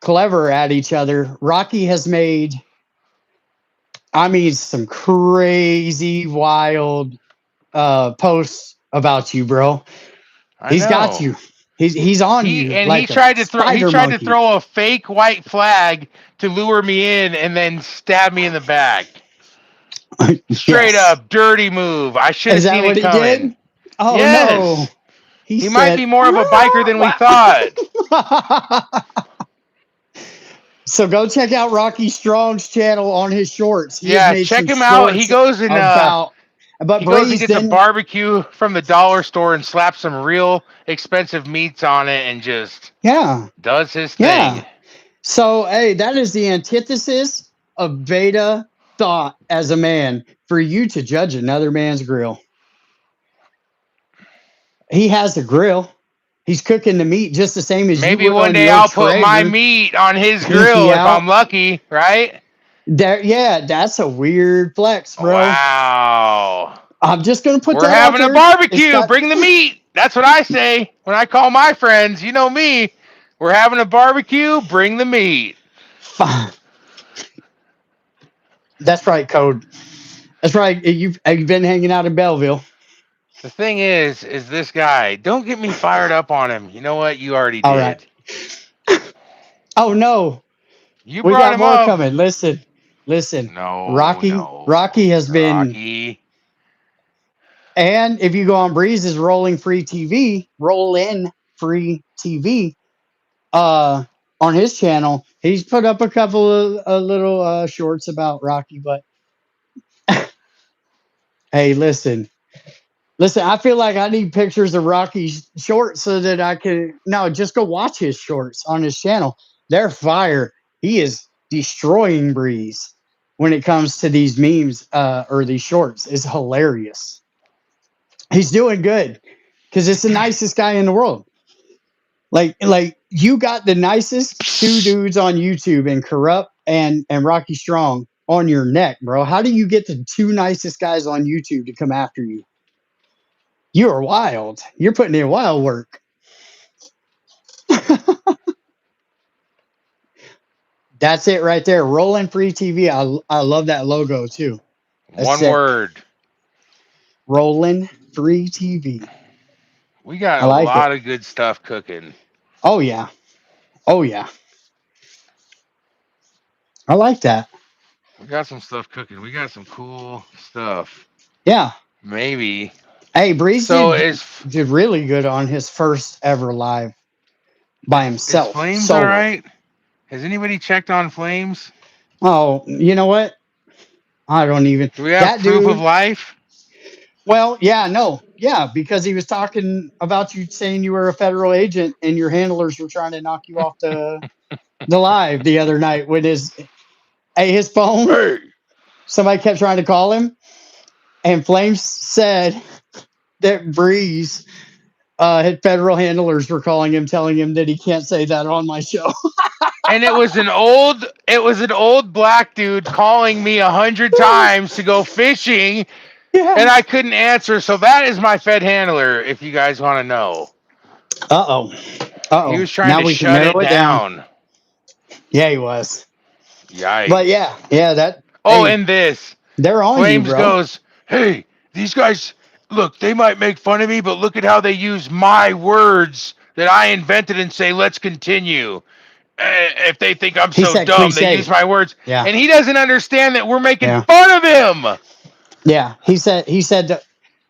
clever at each other. Rocky has made, I mean, some crazy, wild posts about you, bro. I He's got know. you. He's on He you and he like a tried to throw he spider tried to monkey. throw a fake white flag to lure me in and then stab me in the back. Straight Yes. up dirty move. I should Is have that seen it what he coming. did? Oh no. Yes. He He might said, be more of a biker than we thought. "Ah, wow." So go check out Rocky Strong's channel on his shorts. He has Yeah, made check some him out. shorts but He goes and Breeze gets a didn't. barbecue from the dollar store and slaps some real expensive meats on it and just Yeah. does his Yeah. thing. So hey, that is the antithesis of beta thought as a man, for you to judge another man's grill. He has a grill. He's cooking the meat just the same as you Maybe would one on day your I'll put my Traeger. meat on his Pinky grill if out. I'm lucky, right? There, yeah, that's a weird flex, bro. Wow. I'm just gonna put We're that out having a there. It's barbecue. got Bring the meat. That's what I say when I call my friends. You know me. We're having a barbecue. Bring the meat. fine. That's right, code. That's right. You've been hanging out in Belleville. The thing is this guy. Don't get me fired up on him. You know what? You already All right. did. Oh no, You we brought got him more up. coming. Listen. No, Rocky no. has been, Rocky. and if you go on Breeze's Roll in free TV, uh, on his channel, he's put up a couple of little shorts about Rocky. But hey, listen, I feel like I need pictures of Rocky's shorts so that I can, no, just go watch his shorts on his channel. They're fire. He is destroying Breeze when it comes to these memes or these shorts. It's hilarious. He's doing good because it's the nicest guy in the world. Like you got the nicest two dudes on YouTube, and Corrupt and Rocky Strong, on your neck, bro. How do you get the two nicest guys on YouTube to come after you? You are wild. You're putting in wild work. That's it right there. Rolling Free TV. I love that logo too. That's One sick. word. Rolling Free TV. We got I a like it. lot of good stuff cooking. Oh yeah. Oh yeah. I like that. We got some stuff cooking. We got some cool stuff. Yeah. Maybe. Hey, Breeze So did really good on his first ever live by is himself, Flames all solo. right? Has anybody checked on Flames? Oh, you know what? I don't even. Do we have That proof of dude. life? Well, yeah, no, yeah, because he was talking about you saying you were a federal agent and your handlers were trying to knock you off the live the other night with his phone. Hey, somebody kept trying to call him, and Flames said that Breeze federal handlers were calling him, telling him that he can't say that on my show. And it was an old black dude calling me 100 times to go fishing, and Yeah. I couldn't answer. So that is my Fed handler, if you guys want to know. Uh-oh. He Uh-oh. was trying Now to we can shut it narrow it down. down. Yeah, he was. But Yikes. yeah, that, Oh, hey, and this. they're on you, Flames bro. goes, hey, these guys, look, they might make fun of me, but look at how they use my words that I invented and say, let's continue. If they think I'm He so said dumb, they use cliche. my words. Yeah. And he doesn't understand that we're making Yeah. fun of him. Yeah. He said that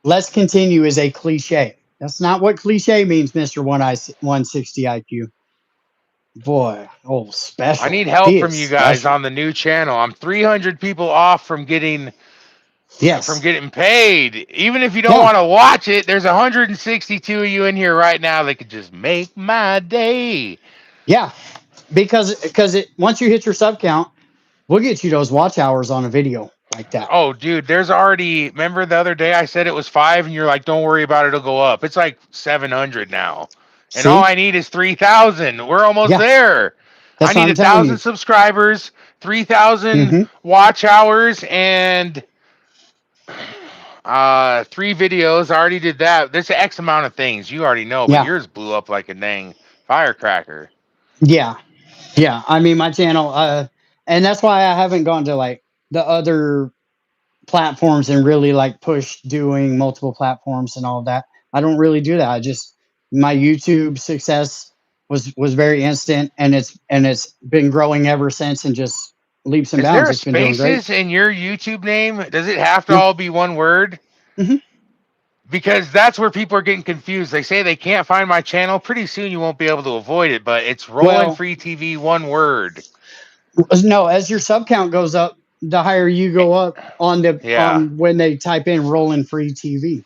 let's continue is a cliche. That's not what cliche means, Mr. 160 IQ. Boy, oh, I special. need help He from is you guys special. on the new channel. I'm 300 people off from getting Yes. paid. Even if you don't Yeah. want to watch it, there's 162 of you in here right now that could just make my day. Yeah. Because it once you hit your sub count, we'll get you those watch hours on a video like that. Oh, dude, there's already. Remember the other day I said it was 5, and you're like, "Don't worry about it, it'll go up." It's like 700 now, and all See? I need is 3,000. We're almost Yeah. there. I That's what need I'm a telling thousand you. subscribers, 3,000 Mm-hmm. watch hours, and 3 videos. I already did that. There's X amount of things you already know, but Yeah. yours blew up like a dang firecracker. Yeah. Yeah. I mean, my channel, and that's why I haven't gone to like the other platforms and really like push doing multiple platforms and all of that. I don't really do that. I just my YouTube success was very instant, and it's been growing ever since, and just leaps and Is there bounds. a It's been doing great. spaces in your YouTube name? Does it have to Yeah. all be one word? Hmm. Because that's where people are getting confused. They say they can't find my channel. Pretty soon you won't be able to avoid it, but it's Rolling Well, Free TV, one word. no, as your sub count goes up, the higher you go up Yeah. on when they type in rolling free TV.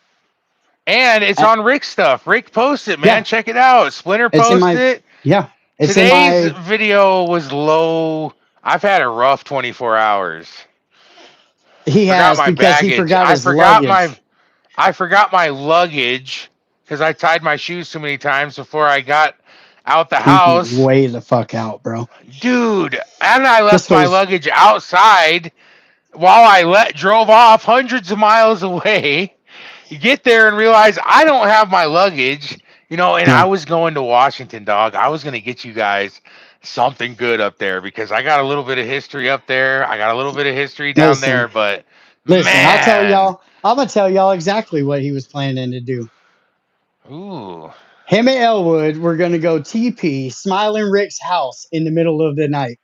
And it's Uh, on Rick's stuff. Rick posts it, man. yeah, Check it out. Splinter it's in posted my it. yeah, it's in Today's my video was low. I've had a rough 24 hours. he Forgot has my because he baggage. forgot his luggage. I forgot my luggage because I tied my shoes too many times before I got out the house. Way the fuck out, bro. Dude, and I This left my goes luggage outside while drove off hundreds of miles away. You get there and realize I don't have my luggage, and I yeah. was going to Washington, dog. I was going to get you guys something good up there because I got a little bit of history up there. I got a little bit of history down Listen, there, but listen. man, I'm gonna tell y'all exactly what he was planning to do. ooh. Him and Elwood were gonna go TP Smiling Rick's house in the middle of the night,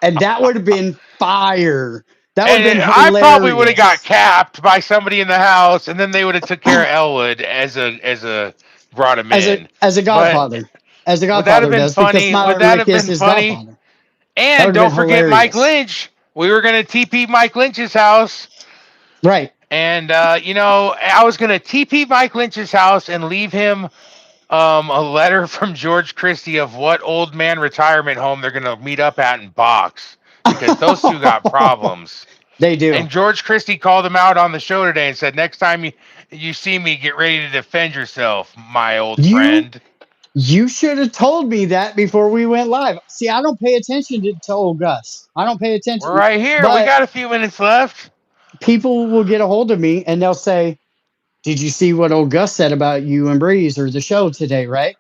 and that would have been fire. That would have And been I probably would have got hilarious. capped by somebody in the house, and then they would have took care of Elwood as a brought him in. As a But godfather, as the would that have godfather been does, because funny? Would Smiling that Rick have is been his funny? godfather. That And would have don't been forget Mike hilarious. Lynch. We were gonna TP Mike Lynch's house, Right. and I was gonna TP Mike Lynch's house and leave him a letter from George Christie of what old man retirement home they're gonna meet up at in Box because those two got problems. They do. And George Christie called him out on the show today and said, "Next time you see me, get ready to defend yourself, my old You friend." You should have told me that before we went live. See, I don't pay attention to old Gus. I don't pay We're attention. right here. We But got a few minutes left. people will get a hold of me and they'll say, "Did you see what old Gus said about you and Breeze or the show today?" Right?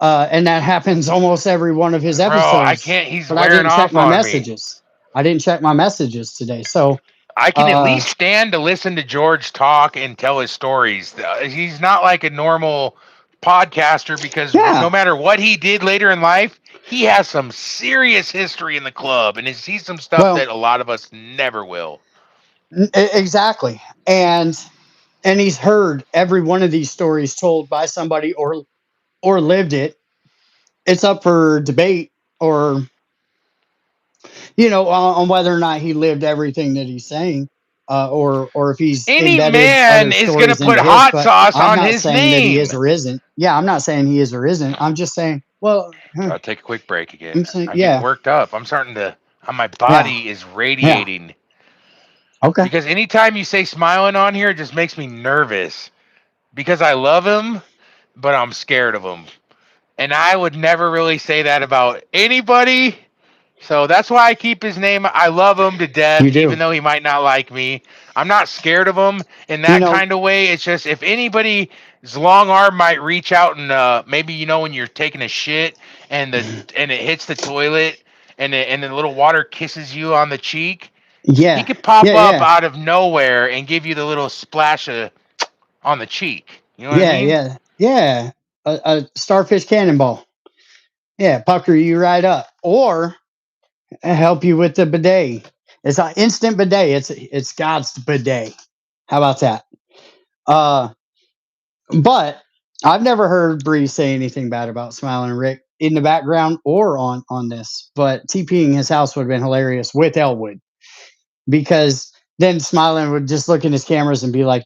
And that happens almost every one of his Bro, I episodes. can't. He's But I wearing didn't check off my on me. messages. I didn't check my messages today. So, I can at uh, least stand to listen to George talk and tell his stories. He's not like a normal podcaster because no yeah, matter what he did later in life, he has some serious history in the club and he sees some stuff well, that a lot of us never will. exactly. And he's heard every one of these stories told by somebody or lived it. It's up for debate, or on whether or not he lived everything that he's saying, or if he's Any embedded other man is going to stories put into his. hot But sauce I'm on not his saying that he is name. or isn't. Yeah, I'm not saying he is or isn't. I'm just saying. Well, Gotta take a quick break again. I'm saying, I'm getting yeah, worked up. My yeah, body is yeah. radiating. Okay. Because anytime you say smiling on here, it just makes me nervous. Because I love him, but I'm scared of him. And I would never really say that about anybody. So that's why I keep his name. I love him to You death, do. even though he might not like me. I'm not scared of him in You that know, kind of way. It's just if anybody's long arm might reach out and maybe when you're taking a shit and it hits the toilet and the little water kisses you on the cheek, he yeah. could pop Yeah, up yeah. out of nowhere and give you the little splash on the cheek. You know what I Yeah, mean? yeah. Yeah. A starfish cannonball. Yeah, pucker you right up. Or help you with the bidet. It's an instant bidet. It's God's bidet. How about that? Uh but I've never heard Bree say anything bad about Smiling Rick in the background or on this. But TPing his house would have been hilarious with Elwood because then Smiling would just look in his cameras and be like,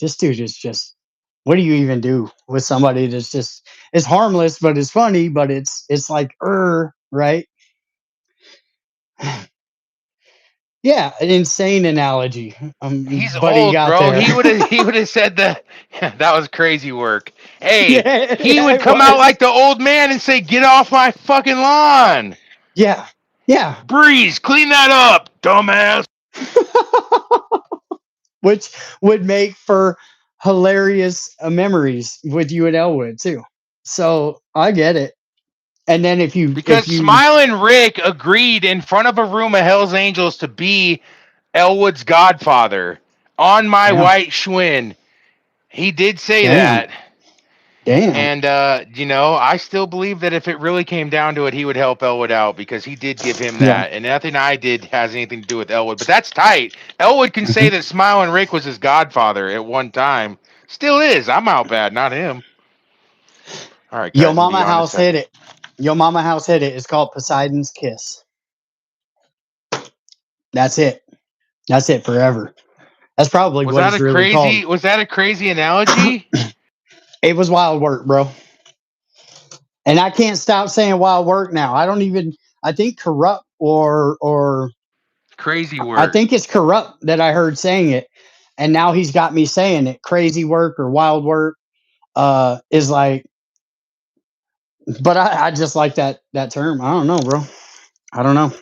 this dude is just what do you even do with somebody that's just it's harmless but it's funny, but it's like right? Yeah, an insane analogy. He's Buddy old, got bro. there. He would have said that. That was crazy work. Hey, Yeah, he yeah, would it come out was. like the old man and say, "Get off my fucking lawn, Yeah, yeah. Breeze. Clean that up, dumbass." Which would make for hilarious memories with you and Elwood too. So I get it. And then if Because you Smiling Rick agreed in front of a room of Hell's Angels to be Elwood's godfather on my damn, white Schwinn. He did say damn, that. damn, And I still believe that if it really came down to it, he would help Elwood out because he did give him yeah, that, and nothing I did has anything to do with Elwood. But that's tight. Elwood can say mhm. that Smiling Rick was his godfather at one time. Still is. I'm out bad, not him. All right, Yo guys, I'm Mama beyond a House hit second. it. Yo Mama House hit it. It's called Poseidon's Kiss. That's it. That's it forever. That's probably Was what that it's a really called. crazy? Was that a crazy analogy? It was wild work, bro. And I can't stop saying wild work now. I don't even. I think corrupt or Crazy I work. think it's corrupt that I heard saying it, and now he's got me saying it. Crazy work or wild work is like, but I just like that term. I don't know, bro. I don't know.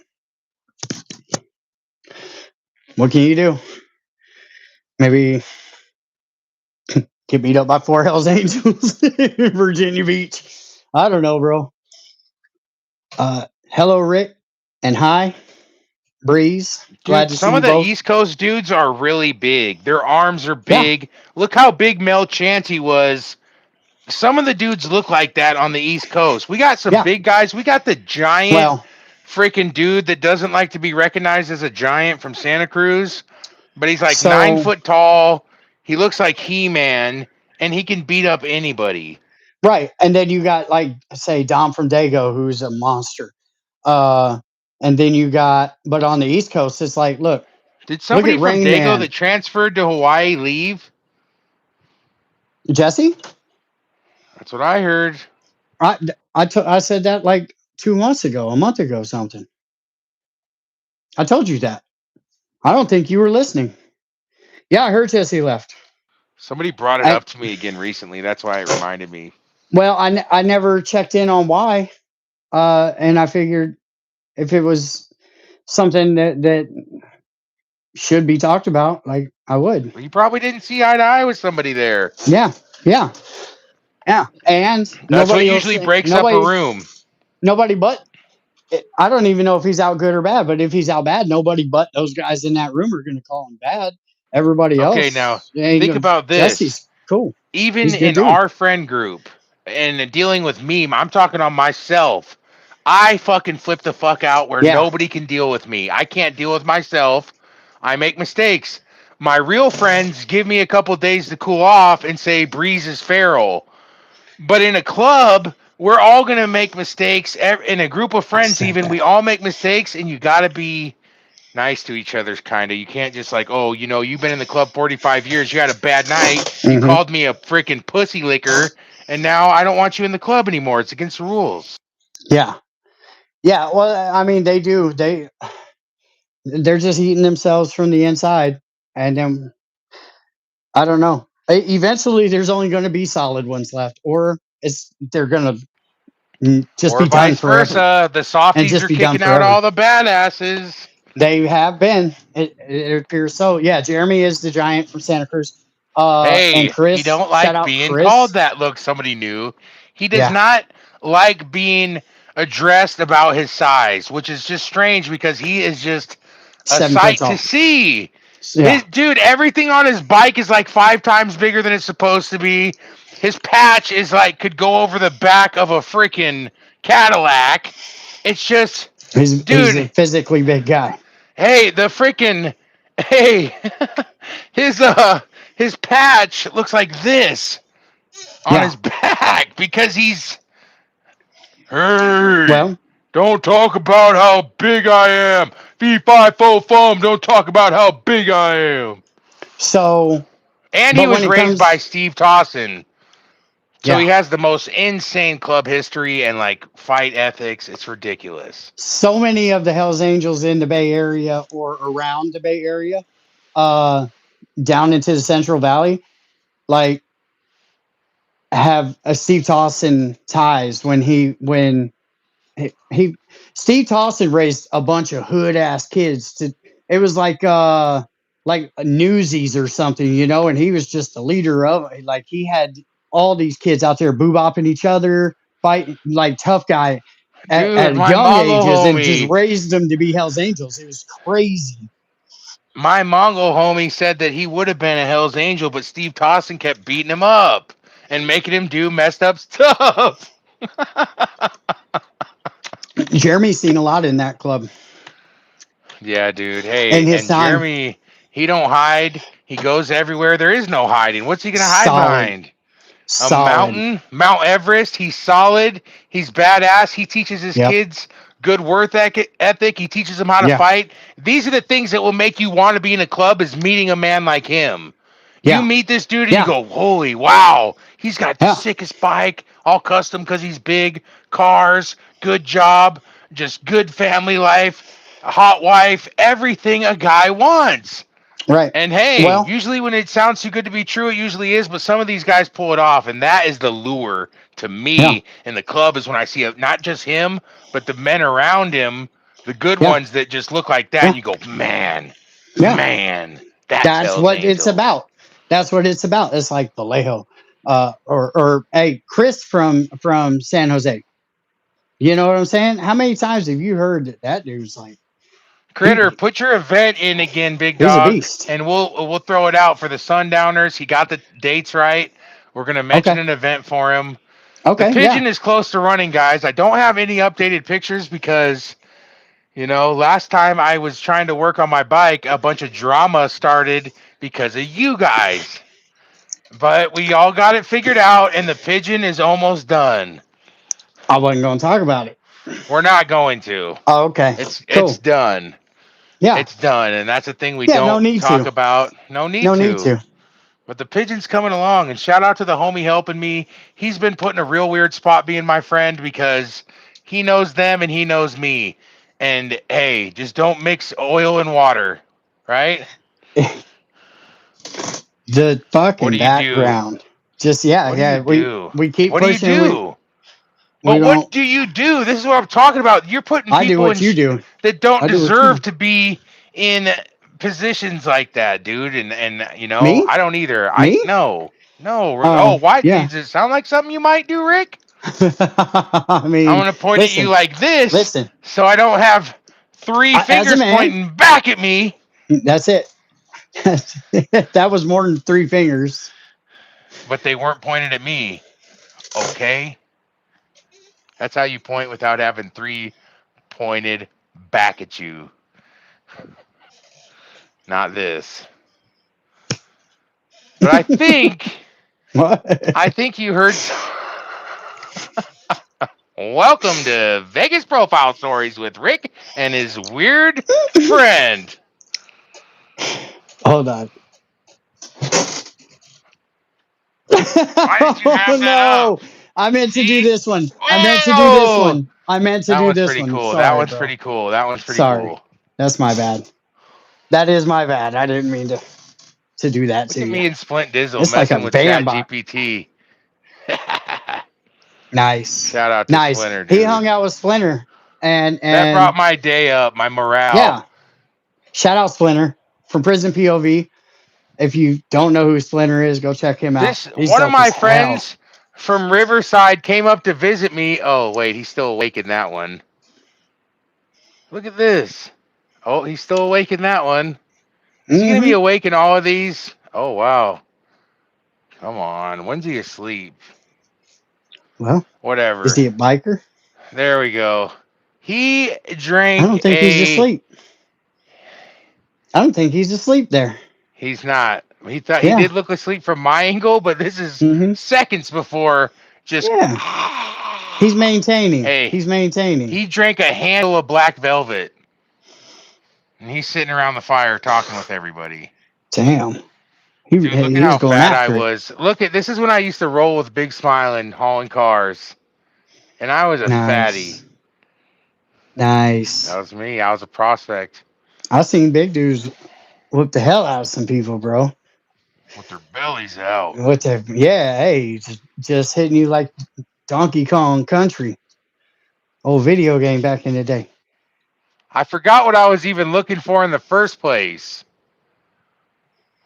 What can you do? Maybe get beat up by four Hell's Angels in Virginia Beach. I don't know, bro. Hello, Rick, and hi, Breeze. Glad Dude, to see some of you the both. East Coast dudes are really big. Their arms are Yeah. big. Look how big Mel Chanty was. Some of the dudes look like that on the East Coast. We got some Yeah. big guys. We got the giant Well, freaking dude that doesn't like to be recognized as a giant from Santa Cruz, but he's like nine so foot tall. He looks like He-Man, and he can beat up anybody. right, and then you got like say Dom from Dago, who's a monster. Uh, and then you got, but on the East Coast, it's like, Did look somebody at from Rain Dago Man, that transferred to Hawaii leave? Jesse. That's what I heard. I I said that like 2 months ago, a month ago, something. I told you that. I don't think you were listening. Yeah, I heard Jesse left. Somebody brought it I up to me again recently. That's why it reminded me. well, I never checked in on why. And I figured if it was something that should be talked about, like I would. Well, you probably didn't see eye to eye with somebody there. Yeah, yeah, yeah. And That's what usually breaks up a room. nobody but I don't even know if he's out good or bad, but if he's out bad, nobody but those guys in that room are going to call him bad. Everybody Okay, now else ain't think gonna. about this. Jesse's cool. Even He's a good in dude. our friend group and dealing with me, I'm talking on myself. I fucking flip the fuck out where Yeah, nobody can deal with me. I can't deal with myself. I make mistakes. My real friends give me a couple days to cool off and say Breeze is feral. But in a club, we're all going to make mistakes. In a group of I friends, said even, we that. all make mistakes, and you got to be nice to each other, kind of. You can't just like, oh, you've been in the club 45 years. You had a bad night. You Hmm. called me a freaking pussy licker, and now I don't want you in the club anymore. It's against the rules. Yeah, yeah. Well, I mean, they do. They're just eating themselves from the inside, and then I don't know. Eventually, there's only going to be solid ones left, or they're going to just Or be done vice forever versa. The and softies just are be done kicking out forever. all the badasses. They have been. It appears so. Yeah, Jeremy is the giant from Santa Cruz. And Hey, he Chris, don't shout like out being called Chris. that. Look, somebody new. He does Yeah, not like being addressed about his size, which is just strange because he is just a 7 foot sight to tall. see. Yeah, His dude, everything on his bike is like 5 times bigger than it's supposed to be. His patch is like could go over the back of a freaking Cadillac. It's just, he's a dude. physically big guy. Hey, the freaking hey, his his patch looks like this on Yeah. his back because he's hey. Well, Don't talk about how big I am. Fee fi fo fum. Don't talk about how big I am. so, And he but when was it raised by comes, Steve Tossin. So he yeah, has the most insane club history and like fight ethics. It's ridiculous. so many of the Hells Angels in the Bay Area or around the Bay Area, uh, down into the Central Valley, like have a Steve Tossin ties when he Steve Tossin raised a bunch of hood ass kids to it was like Newsies or something, and he was just the leader of it. Like he had all these kids out there boo-bopping each other, fighting like tough guy Dude, at my young Mongol ages and just homie, raised them to be Hells Angels. It was crazy. my Mongol homie said that he would have been a Hell's Angel, but Steve Tossin kept beating him up and making him do messed up stuff. Jeremy's seen a lot in that club Yeah, dude. in Hey, his and time. Jeremy, he don't hide. He goes everywhere. There is no hiding. What's he gonna hide Solid. behind? A Solid. mountain, Mount Everest. He's solid. He's badass. He teaches his Yep. kids good work ethic. He teaches them how to Yeah. fight. These are the things that will make you want to be in a club. Is meeting a man like him. You Yeah. meet this dude and you Yeah. go, "Holy wow! He's got the Yeah. sickest bike, all custom because he's big. Cars, good job, just good family life, a hot wife, everything a guy wants." Right. And hey, Well, usually when it sounds too good to be true, it usually is. But some of these guys pull it off, and that is the lure to yeah. me in the club. Is when I see not just him, but the men around him, the good Yeah. ones that just look like that, Yeah. and you go, man, Yeah. man, that's That's Hell's what it's Angels. about. That's what it's about. It's like Vallejo, or hey, Chris from San Jose. You know what I'm saying? How many times have you heard that dude's like Critter, he put your event in again, big he's a dog, beast. and we'll throw it out for the Sundowners. He got the dates right. We're gonna mention Okay. an event for him. The Okay. Yeah. pigeon is close to running, guys. I don't have any updated pictures because last time I was trying to work on my bike, a bunch of drama started because of you guys. But we all got it figured out, and the pigeon is almost done. I wasn't going to talk about it. We're not going to. Oh, okay. It's Cool. done. Yeah. It's done, and that's the thing we Yeah. No don't need talk to. about. No need No need to. to. But the pigeon's coming along, and shout out to the homie helping me. He's been put in a real weird spot being my friend because he knows them and he knows me. And hey, just don't mix oil and water, right? The What fucking do you do? background. Just yeah. What do you Yeah. We do? we keep What do you pushing. do? We But what don't. do you do? This is what I'm talking about. You're putting I do people in what you do. that don't I do what you deserve do. to be in positions like that, dude. And Me? I don't either. I Me? no. No. Oh, Oh, why yeah. does it sound like something you might do, Rick? I I'm mean, gonna point at you listen, like this, listen. so I don't have three As a fingers man, pointing back at me. that's it. That was more than three fingers. But they weren't pointed at me. Okay, that's how you point without having three pointed back at you. Not this. But What? I think you heard. Welcome to Vegas Profile Stories with Rick and his weird friend. Hold on. Why did you Oh have that up? no! I meant to do See? this one. I meant to do this Whoa! one. I meant to That do one's this pretty one. cool. That Sorry, one's bro. pretty cool. That one's pretty Sorry. cool. That's my bad. That is my bad. I didn't mean to do that Look to at you. me and Splint Dizzle It's like a messing with van Chat bot. GPT. Nice. Shout out to Nice. Splinter, He dude. hung out with Splinter That brought and my day up, my morale. yeah. Shout out Splinter from Prison POV. If you don't know who Splinter is, go check him out. He's One of dope as my hell. friends from Riverside came up to visit me. Oh, wait, he's still awake in that one. Look at this. Oh, he's still awake in that one. Is he going to be awake in all of these? Oh, wow. Come on. When's he asleep? Well, Whatever. is he a biker? There we go. He I drank don't think he's asleep. I don't think he's asleep there. He's not. He thought he did look asleep from my angle, but this is seconds before just. Yeah. He's maintaining. Hey, he's maintaining. He drank a handle of black velvet. And he's sitting around the fire talking with everybody. Damn. Dude, look at how going fat I after was. Look at this is when I used to roll with Big Smile and hauling cars. And I was a fatty. Nice. That was me. I was a prospect. I've seen big dudes whip the hell out of some people, bro. With their bellies out. Hey, just hitting you like Donkey Kong Country. Old video game back in the day. I forgot what I was even looking for in the first place.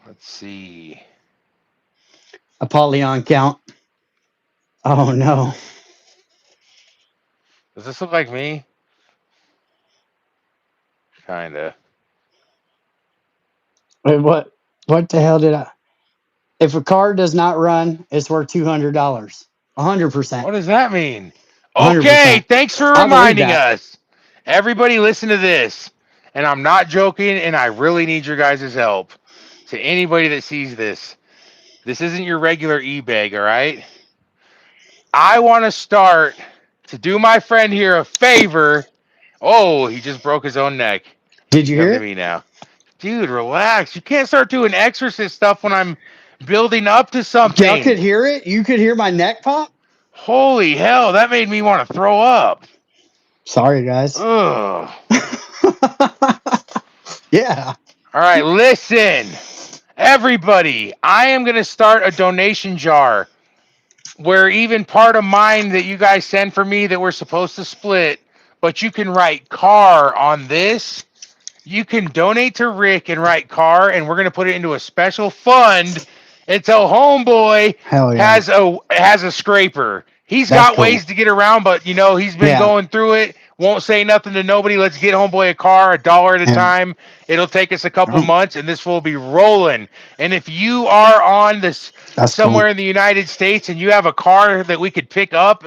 Let's see. Apollyon count. Oh no. Does this look like me? Kinda. Wait, what the hell did I? If a car does not run, it's worth $200. 100%. What does that mean? 100%. Okay, thanks for reminding us. Everybody listen to this. And I'm not joking, and I really need your guys' help. To anybody that sees this, this isn't your regular e-bag, all right? I want to start to do my friend here a favor. Oh, he just broke his own neck. Did you hear it? Come to me now. Dude, relax. You can't start doing exorcist stuff when I'm building up to something. Y'all could hear it? You could hear my neck pop? Holy hell, that made me want to throw up. Sorry, guys. Ugh. Yeah. All right, listen. Everybody, I am going to start a donation jar where even part of mine that you guys send for me that we're supposed to split, but you can write car on this. You can donate to Rick and write car, and we're going to put it into a special fund until Homeboy has a scraper. He's got ways to get around, but he's been going through it. Won't say nothing to nobody. Let's get Homeboy a car, $1 at a time. It'll take us a couple months, and this will be rolling. And if you are on this somewhere in the United States and you have a car that we could pick up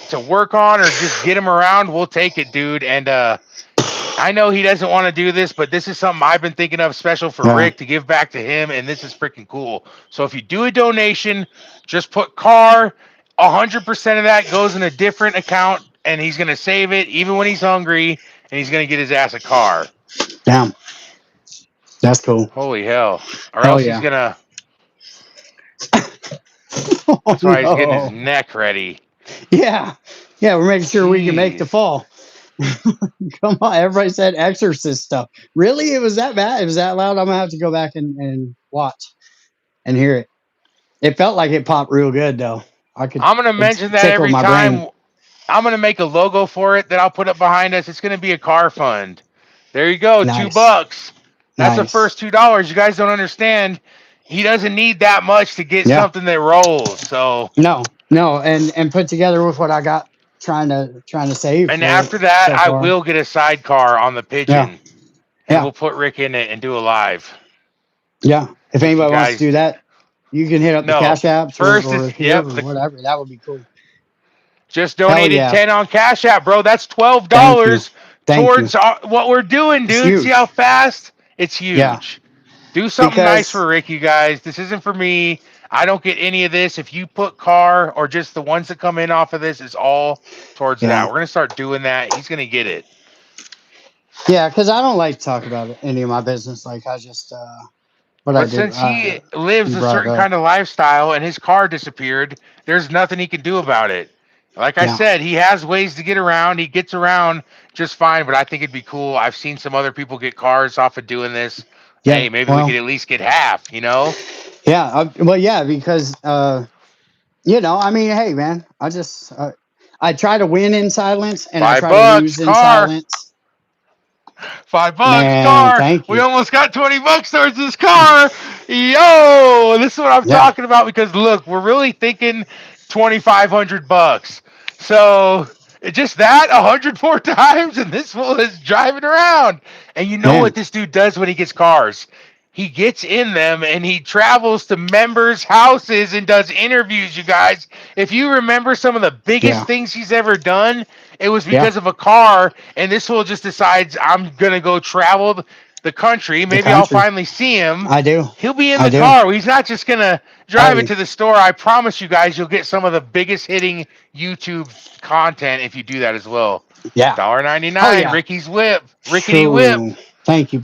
to work on or just get him around, we'll take it, dude. And I know he doesn't want to do this, but this is something I've been thinking of special for Rick to give back to him, and this is freaking cool. So if you do a donation, just put car. 100% of that goes in a different account, and he's going to save it even when he's hungry, and he's going to get his ass a car. Damn. That's cool. Holy hell. Or else he's going to... That's why he's getting his neck ready. Yeah. Yeah, we're making sure we can make the fall. Come on, everybody said exorcist stuff. Really? It was that bad? It was that loud? I'm going to have to go back and watch and hear it. It felt like it popped real good, though. I'm going to mention that every time. I'm going to make a logo for it that I'll put up behind us. It's going to be a car fund. There you go, $2. That's the first $2. You guys don't understand. He doesn't need that much to get something that rolls. So no, and put together with what I got trying to save. And after that, I will get a sidecar on the Pigeon. And we'll put Rick in it and do a live. Yeah. If anybody wants to do that, you can hit up the Cash Apps first or whatever. That would be cool. Just donated 10 on Cash App, bro. That's $12 towards what we're doing, dude. See how fast? It's huge. Yeah. Do something nice for Rick, you guys. This isn't for me. I don't get any of this. If you put car or just the ones that come in off of this, it's all towards that. We're going to start doing that. He's going to get it. Yeah, because I don't like to talk about any of my business. Like, I just... But since he lives a certain kind of lifestyle and his car disappeared, there's nothing he can do about it. Like I Yeah. said, he has ways to get around. He gets around just fine, but I think it'd be cool. I've seen some other people get cars off of doing this. Yeah. Hey, maybe we Well, could at least get half, you know? yeah. Well, yeah, because I mean, hey, man, I try to win in silence and I Five try to bucks, lose in car. silence. $5, Man, car. thank We you. almost got $20 towards this car. Yo, this is what I'm Yeah. talking about because look, we're really thinking 2,500 bucks. So just that 100 more times, and this fool is driving around. And you know what Man. this dude does when he gets cars? He gets in them and he travels to members' houses and does interviews, you guys. If you remember some of the biggest Yeah. things he's ever done, it was Yeah. because of a car, and this fool just decides I'm gonna go travel the country. The Maybe I'll country. finally see him. I do. He'll be in I the do. car. He's not just gonna drive it Hey. to the store. I promise you guys, you'll get some of the biggest hitting YouTube content if you do that as well. Yeah. Oh $1.99. yeah. Ricky's Whip. Rickety Whip. Shoo. Thank you,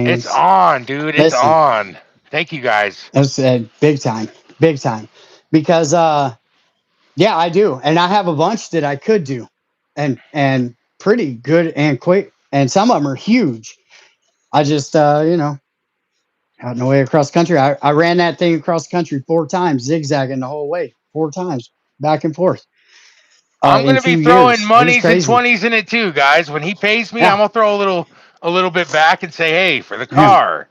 It's blockchains. on, dude. It's Listen, on. Thank you guys. it's big time, big time, because yeah, I do, and I have a bunch that I could do, and pretty good and quick, and some of them are huge. I just out no way across the country. I ran that thing across the country 4 times, zigzagging the whole way, 4 times, back and forth, I'm in gonna be two throwing years. It was monies and crazy. 20s in it too, guys. When he pays me, I'm Yeah, gonna throw a little bit back and say, hey, for the yeah, car.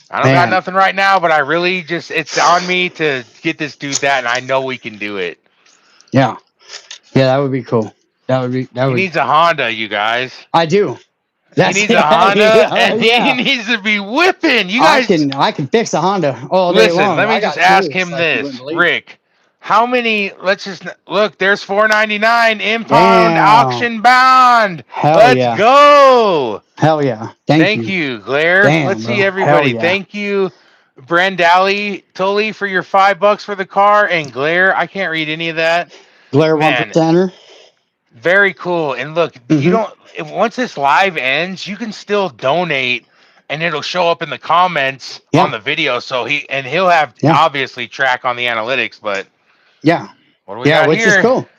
I don't got man, nothing right now, but I really just it's on me to get this dude that, and I know we can do it. yeah, yeah. That would be cool. That would be that He would. needs a Honda, you guys. I do. He That's needs a Honda, and he yeah. needs to be whipping. You I guys, can I can fix a Honda all day listen. long. Let me I just got ask tools him like you wouldn't this, believe. Rick. How many? Let's just look. There's 499 impound Damn. auction bound. Hell Let's yeah. go. Hell yeah. Thank Thank you. you, Glare. Damn, Let's see bro. Hell everybody. yeah. Thank you, Brandali Tully, for your $5 for the car, and Glare. I can't read any of that. Glare one Man, percenter. very cool. And look, you Mm-hmm. don't. Once this live ends, you can still donate, and it'll show up in the comments on Yeah. the video. So he'll have Yeah. obviously track on the analytics. But Yeah. what do we Yeah, got which is here? cool.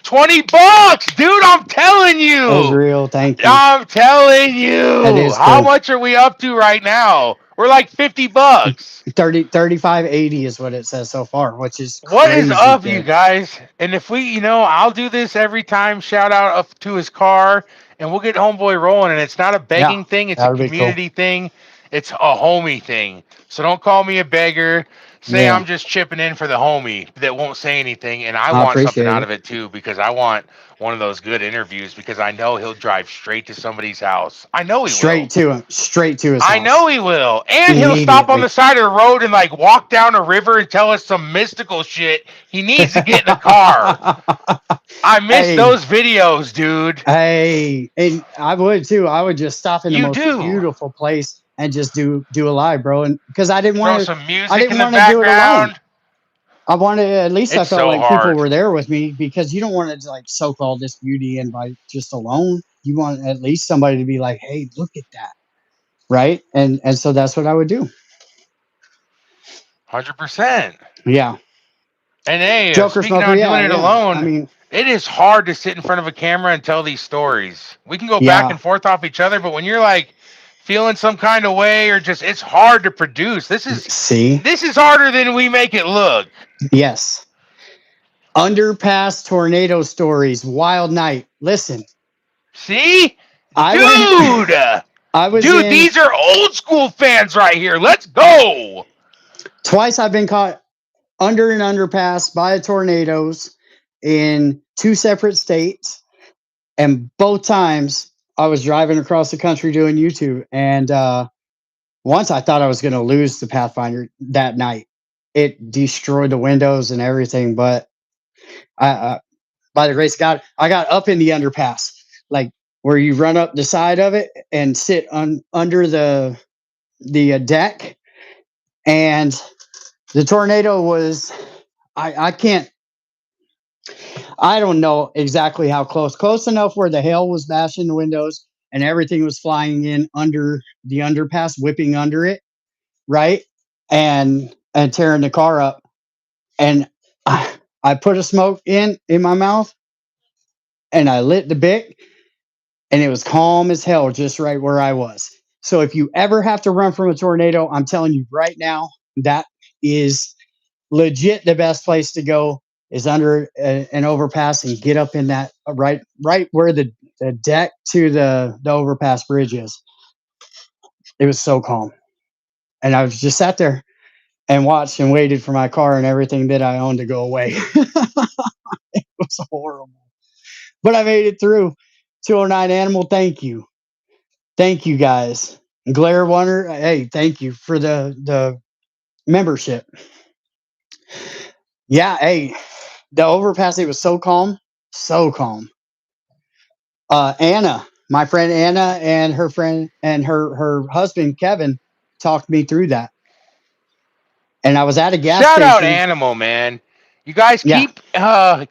$20, dude. I'm telling you. Israel, thank you. I'm telling That you. is How cool. much are we up to right now? We're like $50. 3580 is what it says so far, which is What is crazy up, you good. guys? And if we, I'll do this every time. Shout out up to his car, and we'll get Homeboy rolling. And it's not a Yeah. begging thing; it's That a would be cool. community thing. It's a homie thing. So don't call me a beggar. Say Yeah. I'm just chipping in for the homie that won't say anything, and I I want something appreciate out it. of it too because I want one of those good interviews because I know he'll drive straight to somebody's house. I know he will. Straight to him. Straight to his I house. know he will. And he'll stop on Immediately. the side of the road and like walk down a river and tell us some mystical shit. He needs to get in a car. I miss Hey, those videos, dude. hey, and I would too. I would just stop in the You most do. beautiful place and just do a live, bro. And because I didn't Throw want to, some I music in didn't the want to do it alone. background. I wanted at least I It's felt so like people hard. were there with me because you don't want to like soak all this beauty in by just alone. You want at least somebody to be like, hey, look at that, right? And so that's what I would do. 100%. Yeah, And hey, Joker speaking smoker. on doing Yeah, it yeah. I alone, mean, it is hard to sit in front of a camera and tell these stories. We can go back yeah. and forth off each other, but when you're like feeling some kind of way or just it's hard to produce. See, This is harder than we make it look. yes. Underpass tornado stories, wild night. Listen, See? I went. Dude! I was Dude, in these are old school fans right here. Let's go. twice. I've been caught under an underpass by tornadoes in 2 separate states, and both times I was driving across the country doing YouTube. And once I thought I was going to lose the Pathfinder that night. It destroyed the windows and everything, but I by the grace of God, I got up in the underpass, like where you run up the side of it and sit under the deck, and the tornado was. I can't. I don't know exactly how close. Close enough where the hail was bashing the windows and everything was flying in under the underpass, whipping under it, right, and tearing the car up. And I put a smoke in my mouth, and I lit the Bic, and it was calm as hell just right where I was. So if you ever have to run from a tornado, I'm telling you right now, that is legit the best place to go is under an overpass and get up in that right where the deck to the overpass bridge is. It was so calm. And I was just sat there and watched and waited for my car and everything that I owned to go away. It was horrible. But I made it through. 209 Animal, thank you. Thank you guys. Glare Wonder, hey, thank you for the membership. Yeah, hey, the overpass, it was so calm. So calm. Anna, my friend Anna and her friend and her husband Kevin talked me through that. And I was at a gas Shout out station. Animal, man. You guys Yeah,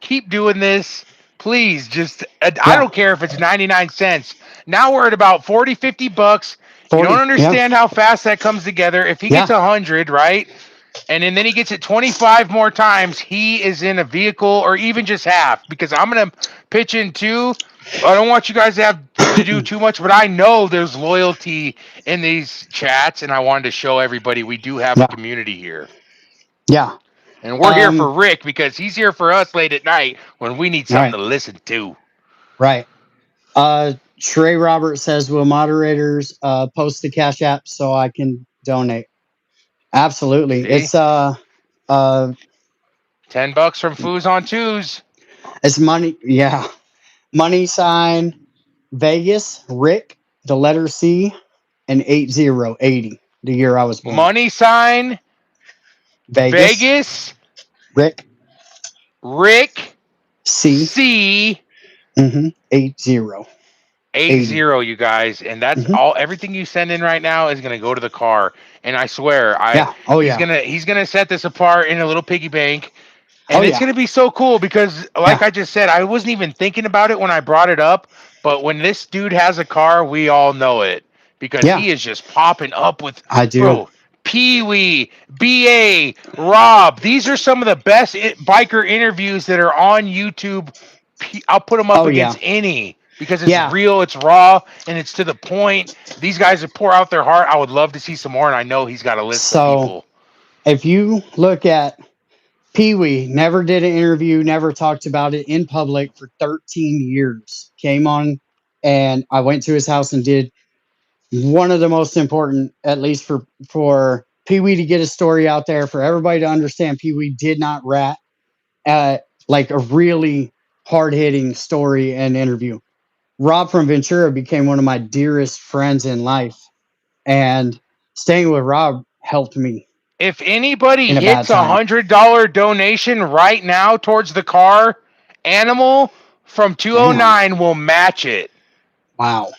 keep doing this. Please, just I yeah. don't care if it's 99 cents. Now we're at about 40, 50 bucks. You don't 40. Yeah, understand how fast that comes together. If he gets yeah. 100, right? And then he gets it 25 more times, he is in a vehicle or even just half because I'm going to pitch in too. I don't want you guys to have to do too much, but I know there's loyalty in these chats, and I wanted to show everybody we do have a Yeah, community here. yeah. And we're here for Rick because he's here for us late at night when we need something Right, to listen to. right. Trey Roberts says, will moderators post the Cash App so I can donate? Absolutely. See? Uh, $10 from Foos on Twos. it's money. Yeah. Money sign Vegas, Rick, the letter C, and 8080, the year I was born. Money sign, Vegas, Vegas, Rick, Rick, C, C, 80, 80. 80, you guys. And that's Mm-hmm. all everything you send in right now is gonna go to the car. And I swear, Yeah. Oh, he's yeah. gonna set this apart in a little piggy bank. Oh, And it's yeah. going to be so cool because, like Yeah. I just said, I wasn't even thinking about it when I brought it up. But when this dude has a car, we all know it because Yeah. he is just popping up with, I do. bro, Pee Wee, BA, Rob. These are some of the best biker interviews that are on YouTube. I'll put them up Oh, yeah. against any because it's Yeah. real, it's raw, and it's to the point. These guys that pour out their heart. I would love to see some more, and I know he's got a list of So people. if you look at Pee Wee, never did an interview, never talked about it in public for 13 years. Came on, and I went to his house and did one of the most important, at least for Pee Wee to get his story out there, for everybody to understand Pee Wee did not rat at like a really hard hitting story and interview. Rob from Ventura became one of my dearest friends in life, and staying with Rob helped me If anybody in a bad hits a time. $100 donation right now towards the car, Animal from Damn. 209 will match it. Wow.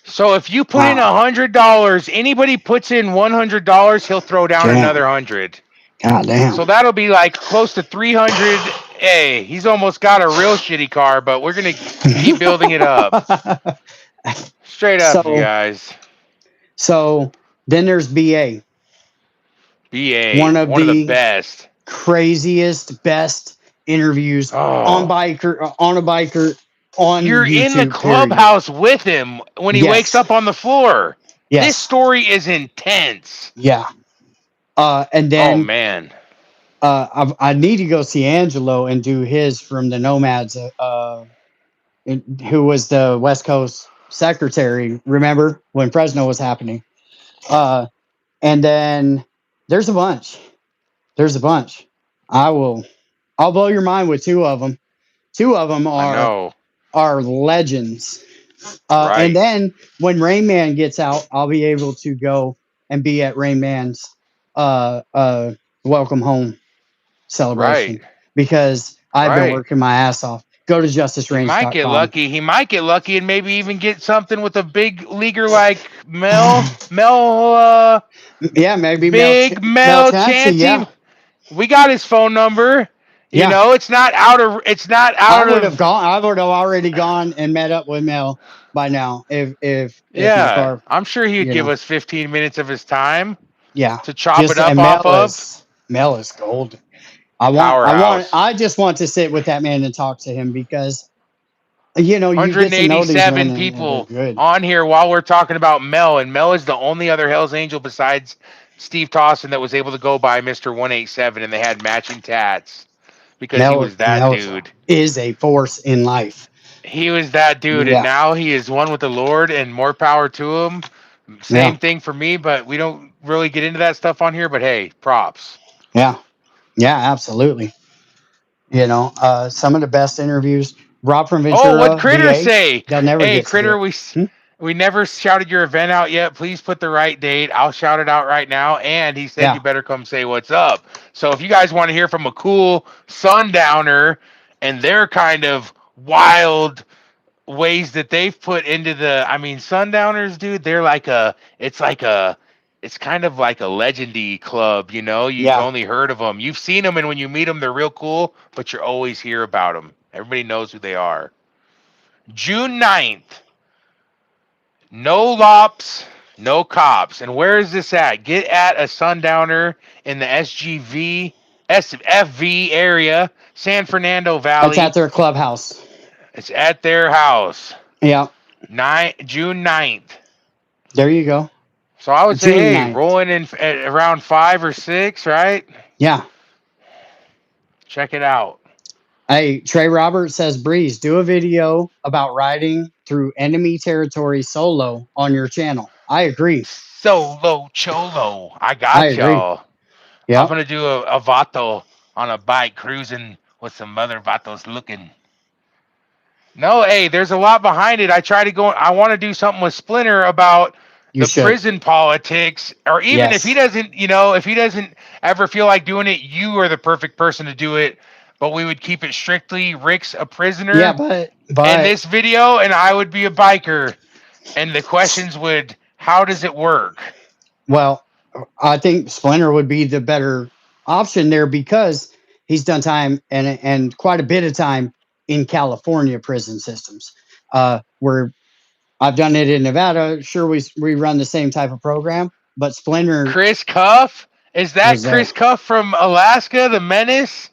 So if you put in Wow. $100, anybody puts in $100, he'll throw down Damn. another 100. God damn. So that'll be like close to 300. Hey, he's almost got a real shitty car, but we're gonna keep building it up. Straight up, you so guys. so then there's BA. BA, One of one of the the best. craziest, best interviews on Oh. a biker on You're in the YouTube. Period. clubhouse with him when he wakes Yes. up on the floor. This Yes. story is intense. Yeah. And Oh then man. I need to go see Angelo and do his from the Nomads. Who was the West Coast secretary? Remember when Fresno was happening? And then there's a bunch. There's a bunch. I'll blow your mind with two of them. Two of them I know. are legends. Right. And then when Rain Man gets out, I'll be able to go and be at Rain Man's welcome home celebration Right. because I've been Right. working my ass off. Go to He might get justicerange.com. lucky. He might get lucky and maybe even get something with a big leaguer like Mel Yeah, maybe Big Mel Mel Chansey. Yeah. Chansey. We got his phone number. You Yeah. know, it's not out of I would have already gone and met up with Mel by now if my car. I'm sure he'd you give know. us 15 minutes of his time Yeah. to chop it up and off of. Mel is golden. Powerhouse. I just want to sit with that man and talk to him because You get to know these 187 women and they're people good. on here while we're talking about Mel, and Mel is the only other Hell's Angel besides Steve Tossin that was able to go by Mr. 187, and they had matching tats because he was that Mel dude. is a force in life. He was that dude, and Yeah. now he is one with the Lord, and more power to him. Yeah. Same thing for me, but we don't really get into that stuff on here. But hey, props. Yeah. Yeah, absolutely. Some of the best interviews. Rob from Oh, what Ventura, Critter VA, say? they'll never Hey, get to do Critter, it. Hmm? we never shouted your event out yet. Please put the right date. I'll shout it out right now. And he said you Yeah. better come say what's up. So if you guys want to hear from a cool sundowner and their kind of wild ways that they've put into I mean, sundowners, dude, it's kind of like a legendy club, you've Yeah. only heard of them. You've seen them, and when you meet them, they're real cool, but you always hear about them. Everybody knows who they are. June 9th, no lops, no cops. And where is this at? Get at a sundowner in the SFV area, San Fernando It's at Valley. their clubhouse. It's at their house. Yeah. June 9th. There you go. So I would say, June hey, 9th. rolling in at around 5 or 6, right? Yeah. Check it out. Hey, Trey Roberts says, Breeze, do a video about riding through enemy territory solo on your channel. I agree. Solo cholo. I I got agree. y'all. I'm Yep. going to do a vato on a bike cruising with some other vatos looking. No, hey, there's a lot behind it. I want to do something with Splinter about You the should. prison politics, or even if he Yes. doesn't, if he doesn't ever feel like doing it, you are the perfect person to do it. But we would keep it strictly Rick's a Yeah, prisoner in but this video, and I would be a biker. And the questions would, how does it work? well, I think Splinter would be the better option there because he's done time and quite a bit of time in California prison systems. Where I've done it in Nevada. Sure, we run the same type of program, but Splinter Chris Cuff? Is that was there. Chris Cuff from Alaska, the Menace?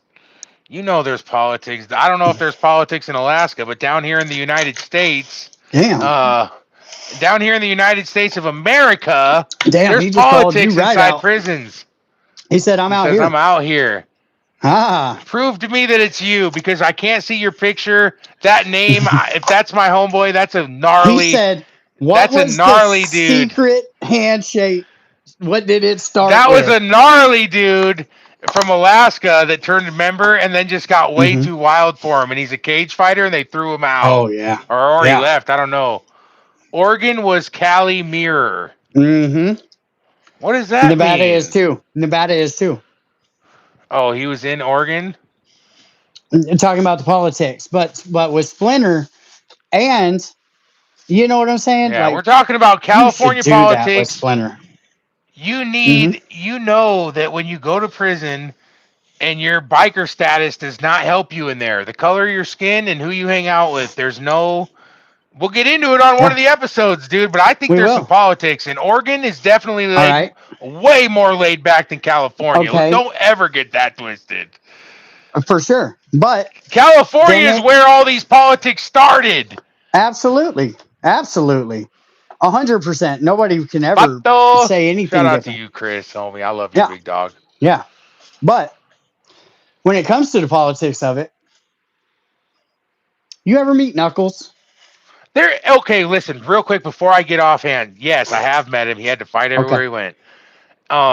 There's politics. I don't know if there's politics in Alaska, but down here in the United States, Damn, uh, down here in the United States of America, damn, there's he just called you politics right inside out. prisons. He said, "I'm He out says, here." I'm out here. Ah, Prove to me that it's you because I can't see your picture. That name, if that's my homeboy, he said, "What that's a was the gnarly dude. secret handshake? What did it start That was with?" a gnarly dude from Alaska that turned a member and then just got way Mm-hmm. too wild for him. And he's a cage fighter, and they threw him out Oh yeah, or he yeah. left. I don't know. Oregon was Cali Mirror. Mm-hmm. What does that Nevada is mean? too. Nevada is too. Oh, he was in Oregon? Talking about the politics, but with Splinter, and you know what I'm saying? Yeah, Like we're talking about you should California do that with politics. Splinter. You Mm-hmm. know that when you go to prison and your biker status does not help you in there, the color of your skin and who you hang out with, we'll get into it on one Yeah, of the episodes, dude, but I think we there's some will. politics. And Oregon is definitely All right. way more laid back than California. Okay. Don't ever get that twisted. For sure. But California then is it where all these politics started. absolutely, absolutely, 100%. Nobody can ever Vato. say Shout anything out to different. you, Chris, homie. I love you, Yeah, big dog. yeah. But when it comes to the politics of it, you ever meet Knuckles? Okay, listen, real quick before I get offhand. Yes, I have met him. He had to fight Okay. everywhere he went.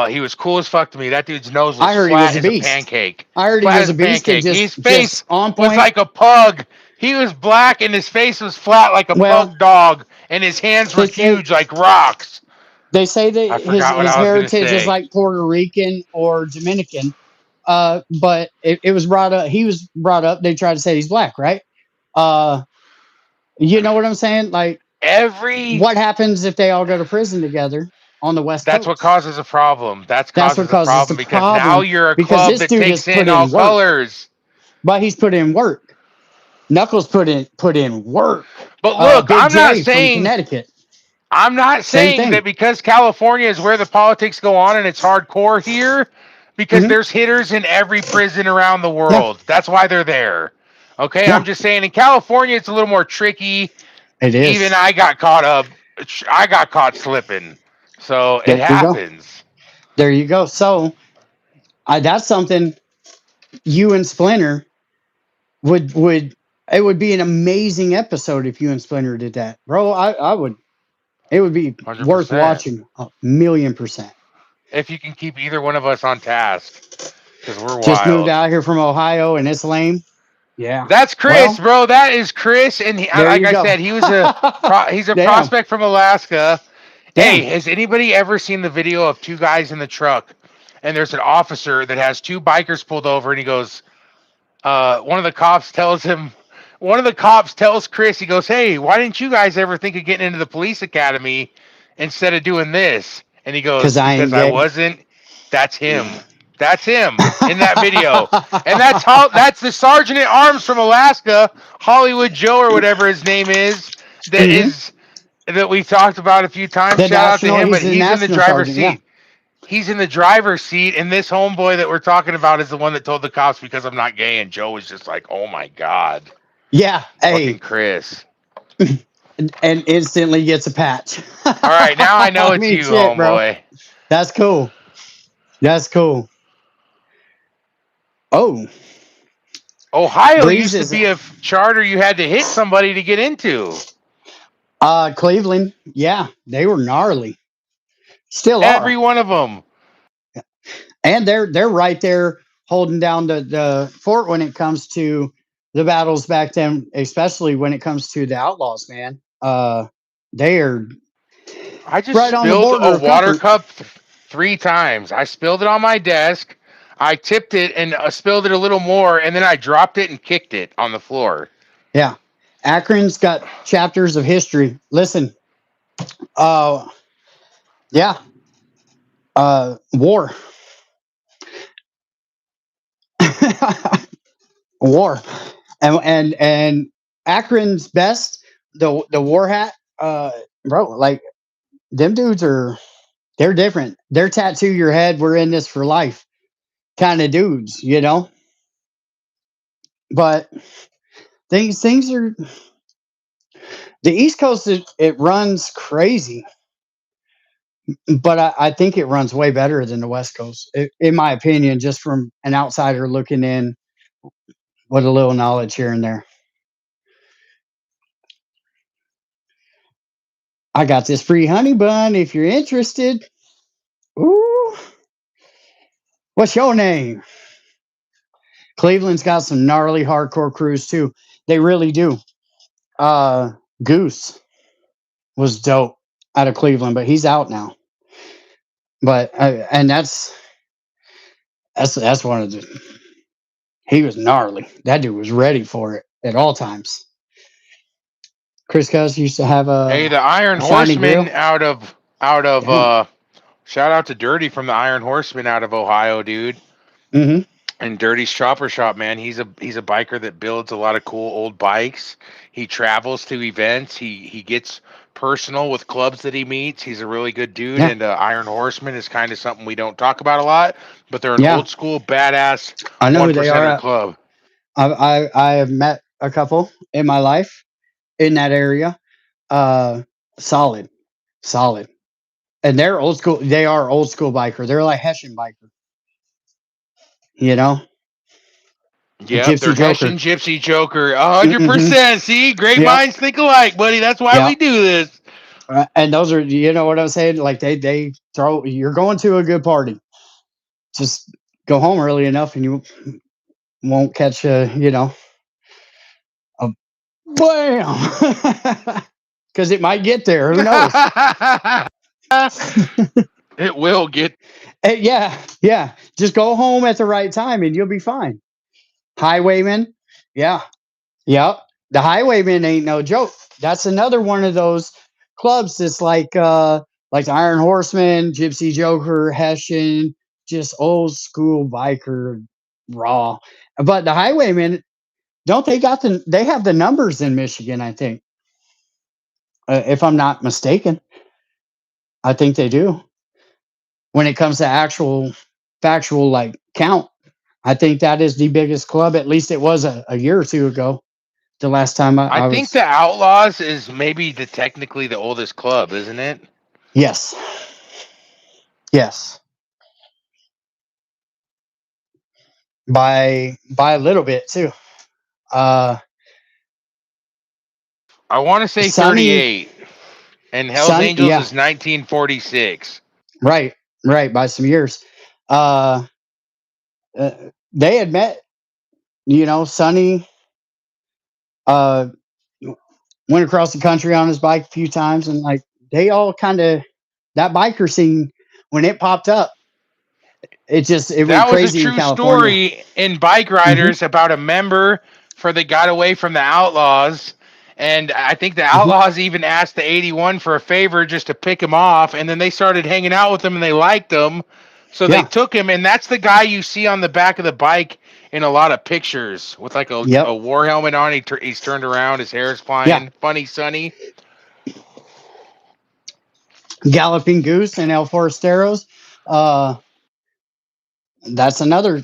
He was cool as fuck to me. That dude's nose was I heard he was flat a as a beast. pancake. I heard he Flat was as a a beast and pancake. just His just face on was point. like a pug. He was black and his face was flat like a Well, pug dog, and his hands were they say huge like rocks. they say that I his forgot what his I was gonna heritage is say. like Puerto Rican or Dominican. But it was brought up. He was brought up. They tried to say he's black, right? Uh, you know what I'm saying? Like, Every what happens if they all go to prison together on the West That's what Coast? causes a problem. That That's what causes a causes the problem because now problem you're a because club this that dude has takes put in all in work, colors. but he's put in work. Knuckles put in work. But look, Big J from Connecticut, I'm not same saying that thing. because California is where the politics go on and it's hardcore here, because Hmm. there's hitters in every prison around the Yeah, world. That's why they're there. Okay, I'm Yeah, just saying in California it's a little more tricky. it Even is. I got caught up. I got caught slipping. So it There you go. happens. There you go. So that's something you and Splinter would it would be an amazing episode if you and Splinter did that, bro. I would. It would be worth 100%. watching 1,000,000%. If you can keep either one of us on task, because we're Just moved wild. out here from Ohio and it's lame. Yeah. That's Chris, Well, bro. That is Chris, and there like you I go. said, he's a Damn. prospect from Alaska. Hey, Damn. has anybody ever seen the video of two guys in the truck, and there's an officer that has two bikers pulled over, and he goes, one of the cops tells him, one of the cops tells Chris, he goes, "Hey, why didn't you guys ever think of getting into the police academy instead of doing this?" And he Because goes, I "Because ain't I gay. wasn't." That's him. That's him in that video. And that's the sergeant at arms from Alaska, Hollywood Joe or whatever his name is, that Hmm. is that we've talked about a few times. The Shout out to national, him, he's but the he's in the national driver's sergeant. Yeah. seat. He's in the driver's seat, and this homeboy that we're talking about is the one that told the cops because I'm not gay, and Joe was just like, "Oh my god, Yeah. fucking Hey, Chris." and instantly gets a patch. All right, now I know I it's mean, you, shit, bro. homeboy. That's cool. That's cool. Oh, Ohio Breeze used to is be a charter you had to hit somebody to get into. Cleveland. Yeah, they were gnarly. Still Every are. one of them. And they're right there holding down the fort when it comes to the battles back then, especially when it comes to the outlaws, man. They are I just right on the spilled border a of water comfort. cup 3 times. I spilled it on my desk. I tipped it and spilled it a little more, and then I dropped it and kicked it on the floor. Yeah. Akron's got chapters of history. Listen, uh yeah, war. War. And Akron's best, the war hat, bro, like them dudes are they're different. They're tattoo your head, we're in this for life kind of dudes, you know? But things are the East Coast it runs crazy, but I think it runs way better than the West Coast, in my opinion, just from an outsider looking in with a little knowledge here and there. I got this free honey bun if you're interested. Ooh, what's your name? Cleveland's got some gnarly hardcore crews too. They really do. Uh, Goose was dope out of Cleveland, but he's out now. But and that's one of the. He was gnarly. That dude was ready for it at all times. Chris Cuss used to have Hey, the Iron a shiny Horseman grill. out of Damn. shout out to Dirty from the Iron Horseman out of Ohio, dude. Mm-hmm. And Dirty's Chopper Shop, man. He's a biker that builds a lot of cool old bikes. He travels to events. He gets personal with clubs that he meets. He's a really good dude. Yeah. And Iron Horseman is kind of something we don't talk about a lot, but they're an Yeah. old school badass I know one who they percenter are. club. I have met a couple in my life in that area. Uh, solid, solid. And they're old school. They are old school biker. They're like Hessian biker. You know, Yep, Gypsy they're Joker. Hessian Gypsy Joker, Mm-hmm. 100%. See, great Yep. minds think alike, buddy. That's why we Yep. do this. And those are, you know what I'm saying? Like they throw. You're going to a good party. Just go home early enough, and you won't catch a bam, because it might get there. Who knows? It will get. Yeah, yeah. Just go home at the right time, and you'll be fine. Highwayman, yeah, yep. The Highwayman ain't no joke. That's another one of those clubs that's like the Iron Horseman, Gypsy Joker, Hessian, just old school biker raw. But the Highwaymen, don't they have the numbers in Michigan, I think. If I'm not mistaken. I think they do. When it comes to actual factual like count. I think that is the biggest club. At least it was a year or two ago. The last time I I think was. the Outlaws is maybe technically the oldest club, isn't it? Yes. Yes. By a little bit too. Uh, I want to say Sonny, 38, and Hell's Sonny, Angels yeah, is 1946. right, right, by some years. Uh, uh they had met, Sonny uh went across the country on his bike a few times, and like they all kind of, that biker scene when it popped up, it went That was a crazy in true California. story in Bike Hmm. Riders about a member for that got away from the Outlaws. And I think the Hmm. Outlaws even asked the 81 for a favor just to pick him off. And then they started hanging out with him and they liked him. So they Yeah. took him. And that's the guy you see on the back of the bike in a lot of pictures with like a Yep. war helmet on. He's turned around, his hair is Yeah. flying. Funny Sonny. Galloping Goose and El Forasteros. Uh, that's another.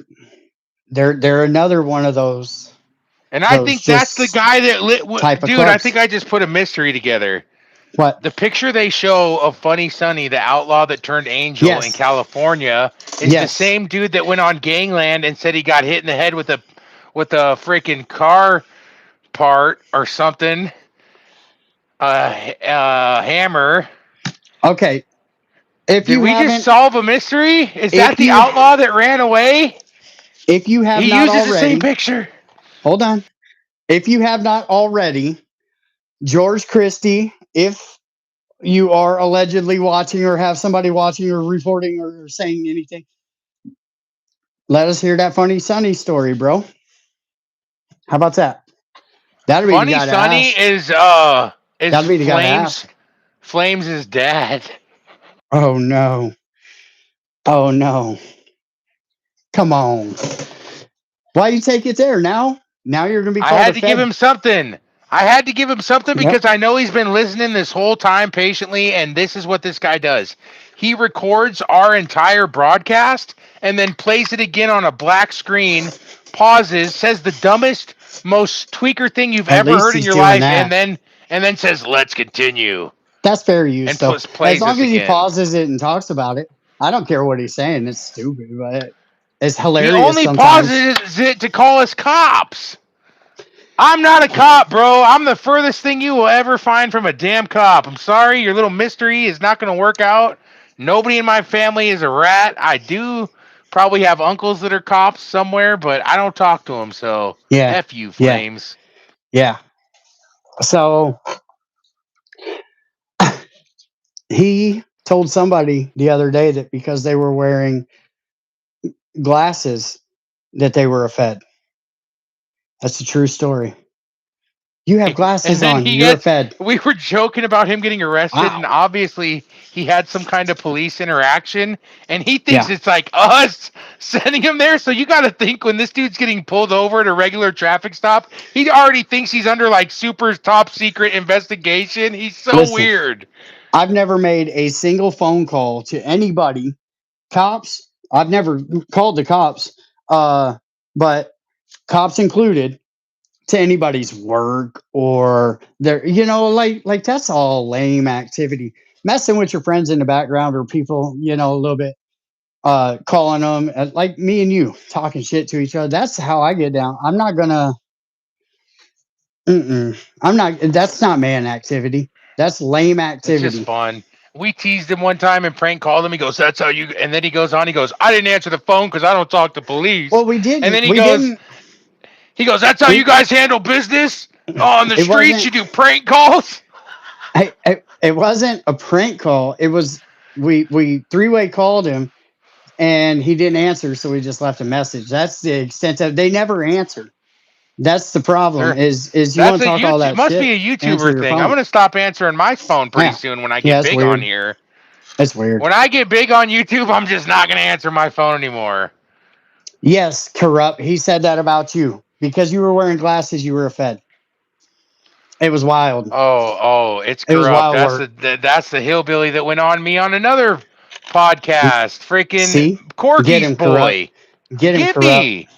They're another one of And I those think that's the just guy that lit. type of Dude, I clubs. think I just put a mystery together. What? The picture they show of Funny Sonny, the outlaw that turned angel in Yes. California, is the Yes. same dude that went on Gangland and said he got hit in the head with a freaking car part or something, hammer. Okay. If Did you we just haven't, solve a mystery? Is that if the you outlaw that ran away? if you have He not uses the same already, picture. hold on. If you have not already, George Christie, if you are allegedly watching or have somebody watching or reporting or saying anything, let us hear that Funny Sonny story, bro. How about that? That'll be the Funny guy to Sonny ask. is That'll be the guy to Flames ask. Flames' dad. Oh no. Oh no. Come on. Why you take it there now? Now you're gonna be I called a had to give Fed. him something. I had to give him something Yep. because I know he's been listening this whole time patiently, and this is what this guy does. He records our entire broadcast and then plays it again on a black screen, pauses, says the dumbest, most tweaker thing you've At ever least heard in he's your doing life, that. and then says, "Let's continue," That's fair use and though. As plays long us as he again. pauses it and talks about it, I don't care what he's saying. It's stupid, but it's He hilarious only sometimes. pauses it to call us cops. I'm not a cop, bro. I'm the furthest thing you will ever find from a damn cop. I'm sorry, your little mystery is not going to work out. Nobody in my family is a rat. I do probably have uncles that are cops somewhere, but I don't talk to them, so Yeah. F you, Yeah. Flames. Yeah. So he told somebody the other day that because they were wearing glasses that they were a Fed. That's a true story. You have And glasses then on. You're a Fed. we were joking about him getting arrested, Wow. and obviously he had some kind of police interaction, and he thinks Yeah. it's like us sending him there. So you got to think when this dude's getting pulled over at a regular traffic stop, he already thinks he's under like super top secret investigation. He's so Listen, weird. I've never made a single phone call to anybody. Cops, I've never called the cops, but cops included, to anybody's work or their, like that's all lame activity. Messing with your friends in the background or people, a little bit, calling them, like me and you talking shit to each other. That's how I get down. I'm not gonna. I'm not. That's not man activity. That's lame It's just activity. fun. We teased him one time and prank called him. He goes, "That's how you." And then he goes on. He goes, "I didn't answer the phone because I don't talk to police." Well, we And didn't. then We didn't. he goes, "That's how you It. guys handle business on the It streets. wasn't. You do prank calls." It wasn't a prank call. It was we three-way called him and he didn't answer, so we just left a message. That's the extent of. They never answer. That's the problem. There, Is you that's want to a talk all YouTube. that Must shit? be a Answer YouTuber your thing. I'm phone. gonna stop answering my phone pretty Yeah, soon when I yeah. get It's big on weird. here. It's weird. When I get big on YouTube, I'm just not gonna answer my phone anymore. Yes, corrupt. He said that about you because you were wearing glasses. You were a Fed. It was wild. It's It was corrupt. wild work. That's the hillbilly that went on me on another podcast. Freaking See, get Corky's him, corrupt. boy. Get him, Get corrupt. me.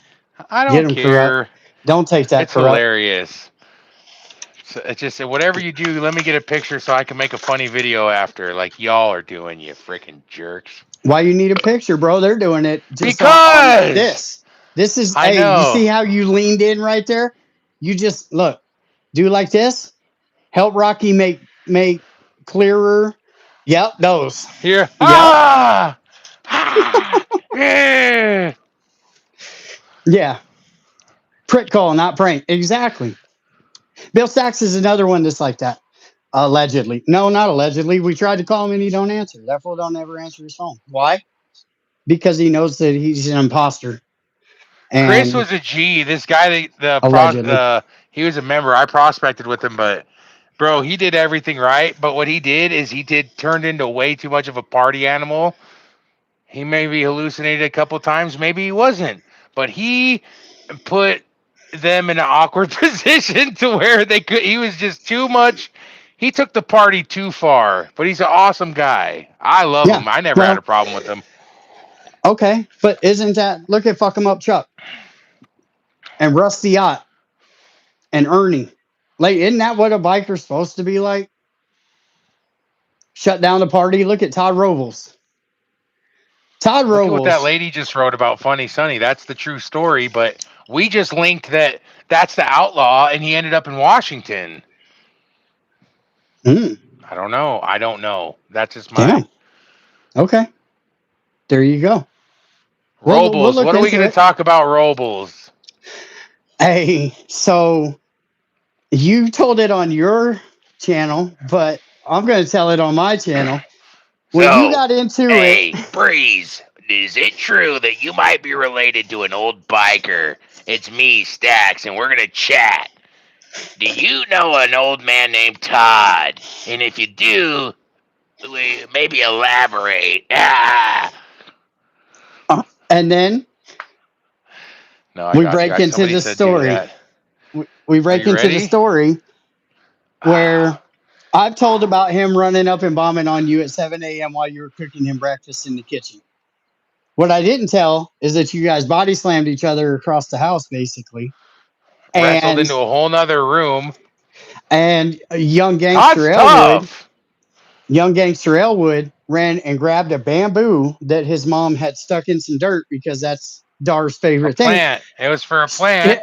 I Get don't him, corrupt. care. Don't take that, It's corrupt. hilarious. So it's just whatever you do, let me get a picture so I can make a funny video after, like y'all are doing, you freaking jerks. Why you need a picture, bro? They're doing it just on Because this. This is, I hey, you know. see how you leaned in right there? You just look, do like this. Help Rocky make clearer. Yep, those. Here. Yep, Ah! Ah! Yeah! yeah. Prick call, not prank. Exactly. Bill Sachs is another one that's like that. Allegedly. No, not allegedly. We tried to call him and he don't answer. That fool don't ever answer his phone. Why? Because he knows that he's an imposter. Chris And was a G. This guy, allegedly. he was a member. I prospected with him, but bro, he did everything right. But what he did is turned into way too much of a party animal. He maybe hallucinated a couple times, maybe he wasn't, but he put them in an awkward position to where they could. He was just too much. He took the party too far, but he's an awesome guy. I love Yeah. him. I never had Well, a problem with him. okay. But isn't that, look at Fuck 'em Up Chuck and Rusty Yacht and Ernie. Like, isn't that what a biker's supposed to be like? Shut down the party. Look at Todd Robles. Todd Look at what that Robles. lady just wrote about Funny Sonny. That's the true story, but we just linked that that's the outlaw, and he ended up in Washington. Mm, I don't know. I don't know. That's just my damn. Okay. There you go. We'll Robles. look What are we into going to it. talk about, Robles? Hey, so you told it on your channel, but I'm going to tell it on my channel. When you So, got into it, hey, Breeze, is it true that you might be related to an old biker? It's me, Stax, and we're going to chat. Do you know an old man named Todd? And if you do, maybe elaborate. Ah. and then No, I we got you. break into Somebody the said do story. that. We Are break you into the ready? story where Ah. I've told about him running up and bombing on you at 7 a.m. while you were cooking him breakfast in the kitchen. What I didn't tell is that you guys body slammed each other across the house, basically. Wrestled And into a whole nother room. young Todd's gangster Elwood, tough. ran and grabbed a bamboo that his mom had stuck in some dirt because that's Dar's A favorite thing. plant. It was for a plant.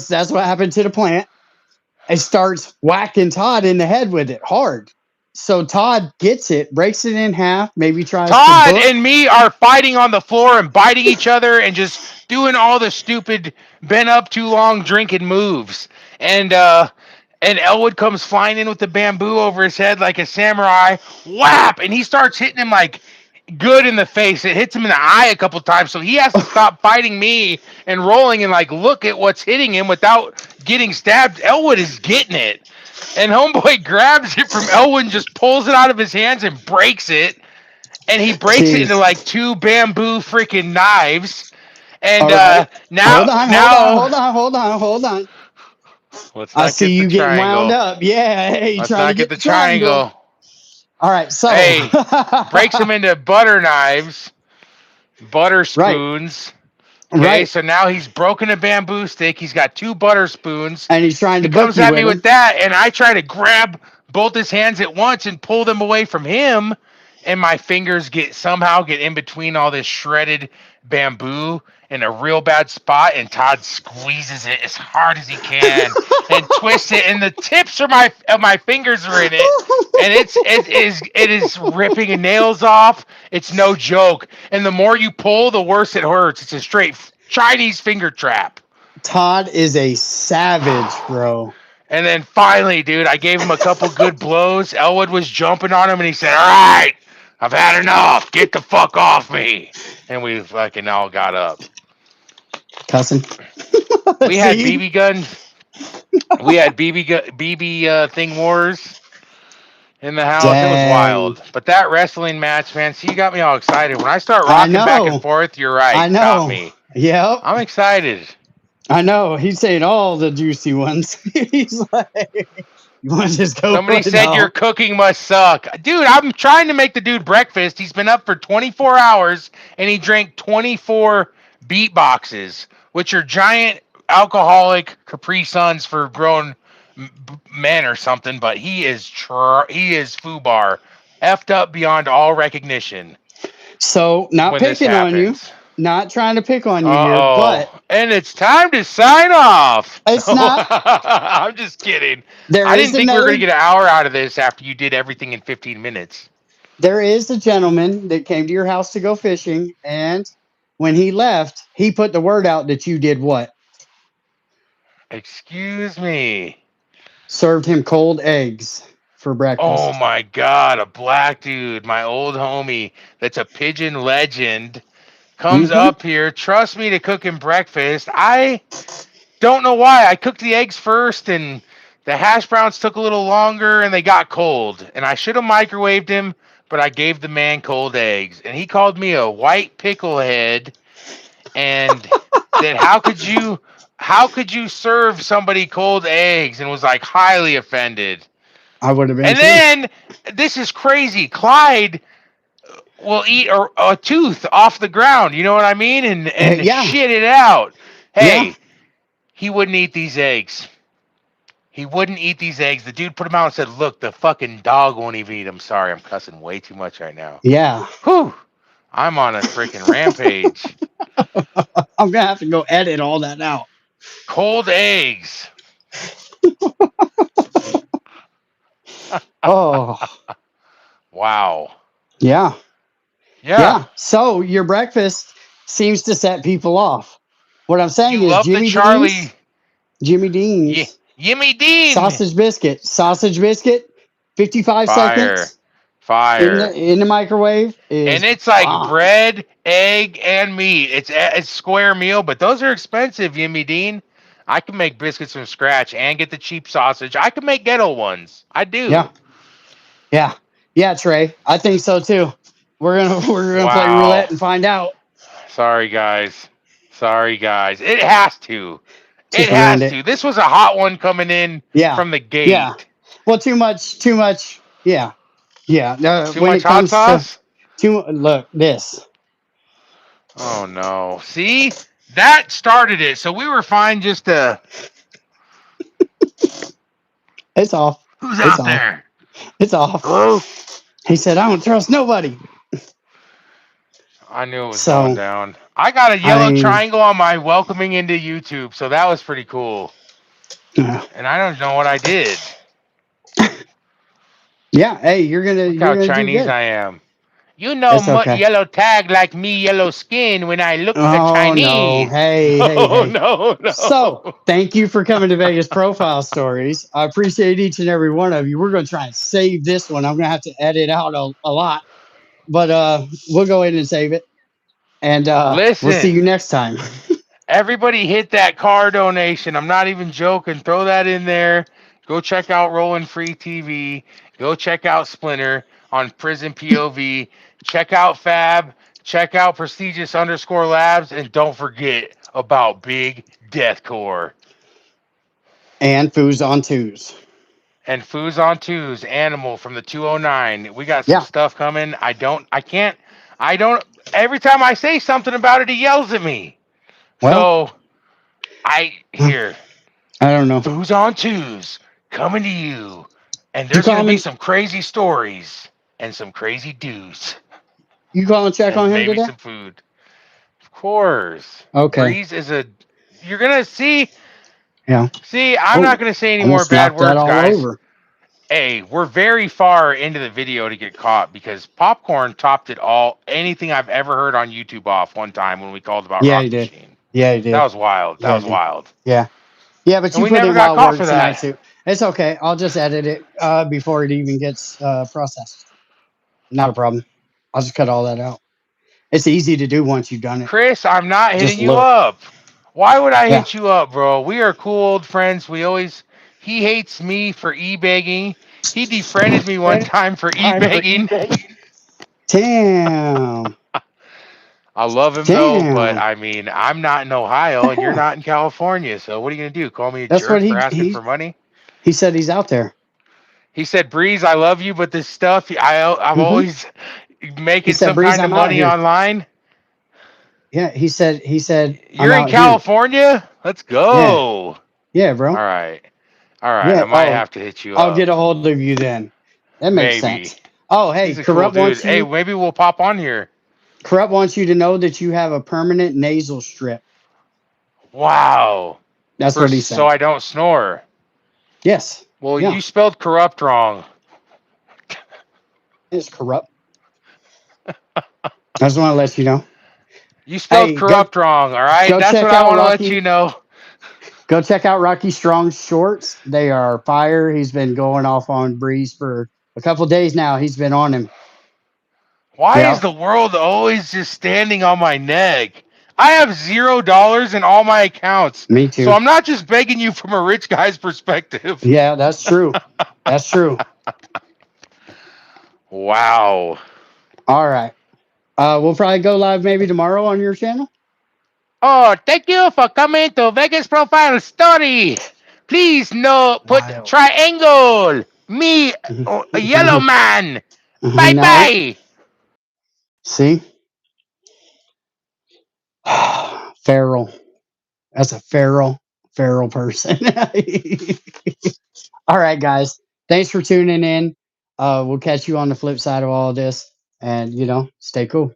That's what happened to the plant. It starts whacking Todd in the head with it hard. So Todd gets it, breaks it in half, maybe tries to Todd book. and me are fighting on the floor and biting each other and just doing all the stupid been up too long drinking moves. And Elwood comes flying in with the bamboo over his head like a samurai. Whap! And he starts hitting him like good in the face. It hits him in the eye a couple times, so he has to stop fighting me and rolling and like look at what's hitting him without getting stabbed. Elwood is getting it. And Homeboy grabs it from Elwood and just pulls it out of his hands and breaks it. And he breaks it into Jeez. like two bamboo freaking knives. And All right. now, Hold on, hold on, now, hold on, hold on, hold on. let's I not see get the you getting wound triangle. up. Yeah, hey, you Let's trying to not get get the the triangle. triangle. All right, so Hey, breaks them into butter knives, butter right, spoons. Okay, right. so now he's broken a bamboo stick. He's got two butter spoons. And he's trying He to book comes you at with me with him. that, and I try to grab both his hands at once and pull them away from him. And my fingers somehow get in between all this shredded bamboo in a real bad spot. And Todd squeezes it as hard as he can and twists it, and the tips of my fingers are in it. And it is ripping nails off. It's no joke. And the more you pull, the worse it hurts. It's a straight Chinese finger trap. Todd is a savage, bro. And then finally, dude, I gave him a couple good blows. Elwood was jumping on him, and he said, "All right, I've had enough. Get the fuck off me." And we fucking all got up. Cussing. We had See? BB guns. We had BB thing wars in the house. It was Dang. wild. But that wrestling match, man, see, you got me all excited. When I start I rocking back and know. forth, you're I right. Stop know. me. Yep. I'm excited. I know. He's saying all the juicy ones. He's like, you want to just go for Somebody it said your now? cooking must suck. Dude, I'm trying to make the dude breakfast. He's been up for 24 hours and he drank 24 beatboxes, which are giant alcoholic Capri Suns for grown men or something. But he is foobar, effed up beyond all recognition So, not when this picking on you, happens. not trying to pick on you here, but Uh-oh. And it's time to sign off. it's No, not. I'm just kidding. There I is didn't think we were going another. to get an hour out of this after you did everything in 15 minutes. There is a gentleman that came to your house to go fishing, and when he left, he put the word out that you did what? Excuse me. Served him cold eggs for Oh breakfast. my God, a black dude, my old homie that's a pigeon legend, comes Mm-hmm. up here, trusts me to cook him breakfast. I don't know why. I cooked the eggs first and the hash browns took a little longer and they got cold. And I should have microwaved him, but I gave the man cold eggs. And he called me a white picklehead and that how could you serve somebody cold eggs, and was like highly offended. I would have been And too. then this is crazy. Clyde will eat a tooth off the ground, you know what I mean? And Yeah, shit it out. yeah. Hey, he wouldn't eat these eggs. He wouldn't eat these eggs. The dude put them out and said, "Look, the fucking dog won't even eat them." Sorry, I'm cussing way too much right now. Yeah. Whew. I'm on a freaking rampage. I'm gonna have to go edit all that out. Cold eggs. Oh, Wow. yeah, Yeah. yeah. So your breakfast seems to set people off. What I'm saying You is love the Charlie. Jimmy Dean's Yimmy Dean. sausage biscuit, 55 Fire. seconds Fire. in the microwave And is it's like bomb. bread, egg, and meat. It's square meal, but those are expensive, Yimmy Dean. I can make biscuits from scratch and get the cheap sausage. I can make ghetto ones. I Yeah, do. yeah, yeah, Trey. I think so too. We're gonna play roulette Wow. and find out. Sorry, guys. Sorry, guys. It has to. It Just ruined has it. to. This was a hot one coming in Yeah, from the yeah. gate. Well, too much. Yeah, yeah. No, Too when much it hot comes to sauce? look this. Oh, no. See? That started it. So we were fine just to. It's off. Who's It's out off. there? It's off. Hello? He said, "I don't trust nobody." I knew it was going So down. I got a I yellow mean, triangle on my welcoming into YouTube, so that was pretty cool. uh, And I don't know what I did. yeah. Hey, you're gonna Look how do Chinese good. I am. You know, It's mutt okay. yellow tag like me, yellow skin when I look the Oh no. Chinese. Hey, hey, No, hey. no, So no. thank you for coming to Vegas Profile Stories. I appreciate each and every one of you. We're gonna try and save this one. I'm gonna have to edit out a lot, but we'll go ahead and save it. And we'll see you Listen, next time. everybody hit that car donation. I'm not even joking. Throw that in there. Go check out Rolling Free TV. Go check out Splinter on Prison POV. Check out Fab. Check out Prestigious underscore Labs. And don't forget about Big Deathcore. And Foos on Twos. And Foos on Twos, Animal from the 209. We got some Yeah. stuff coming. I don't, every time I say something about it, he yells at me. Well, So, here, I don't know. Foos on Twos coming to you. And You there's going call to be me. some crazy stories and some crazy dudes You call and check on and him maybe today. some food. Of course. Okay. Breeze is you're going to see, Yeah. I'm Oh, not going to say any more almost bad knocked that words, all guys. over. Hey, we're very far into the video to get caught because Popcorn topped it all. Anything I've ever heard on YouTube off one time when we called about Yeah, he Rock did. Machine. Yeah, he That did. was wild. That Yeah, was he did. wild. Yeah. Yeah, but And you we put never in got wild caught for words tonight that. too. It's okay. I'll just edit it before it even gets processed. Not a problem. I'll just cut all that out. It's easy to do once you've done it. Chris, I'm not Just hitting you look. up. Why would I Yeah. hit you up, bro? We are cool old friends. He hates me for e-begging. He defriended me one time for e-begging. Damn. I love him though, but Damn. I mean, I'm not in Ohio and you're Yeah. not in California, so what are you gonna do? Call me a That's what jerk for asking for he money? he said he's out there. He said, "Breeze, I love you, but this stuff, I'm Hmm. always He making said, some Breeze, kind of I'm out money here. online." Yeah, he said I'm You're in out here. California? Let's Yeah, go. yeah, bro. All right. All right. I Yeah. might Oh, have to hit you I'll up. get a hold of you then. That makes Maybe. sense. Oh, hey, He's a cool Corrupt dude. wants Hey, you. maybe we'll pop on here. Corrupt wants you to know that you have a permanent nasal strip. Wow. That's what he So said. I don't snore. Yes. Well, Yeah. you spelled corrupt wrong. It's Corrupt. I just want to let you know. You spelled Hey, corrupt wrong, all right? go That's check what I out want to let you Rocky. know. Go check out Rocky Strong's shorts. They are fire. He's been going off on Breeze for a couple days now. He's been on him. Why is Yeah. the world always just standing on my neck? I have $0 in all my accounts. Me So too. I'm not just begging you from a rich guy's perspective. Yeah, that's true. That's true. Wow. All right. We'll probably go live maybe tomorrow on your channel. Oh, thank you for coming to Vegas Profile Story. Please put Wild. triangle. Me, a yellow man. Bye No. bye. See? Feral. That's a feral person. All right, guys. Thanks for tuning in. We'll catch you on the flip side of all this. And, stay cool.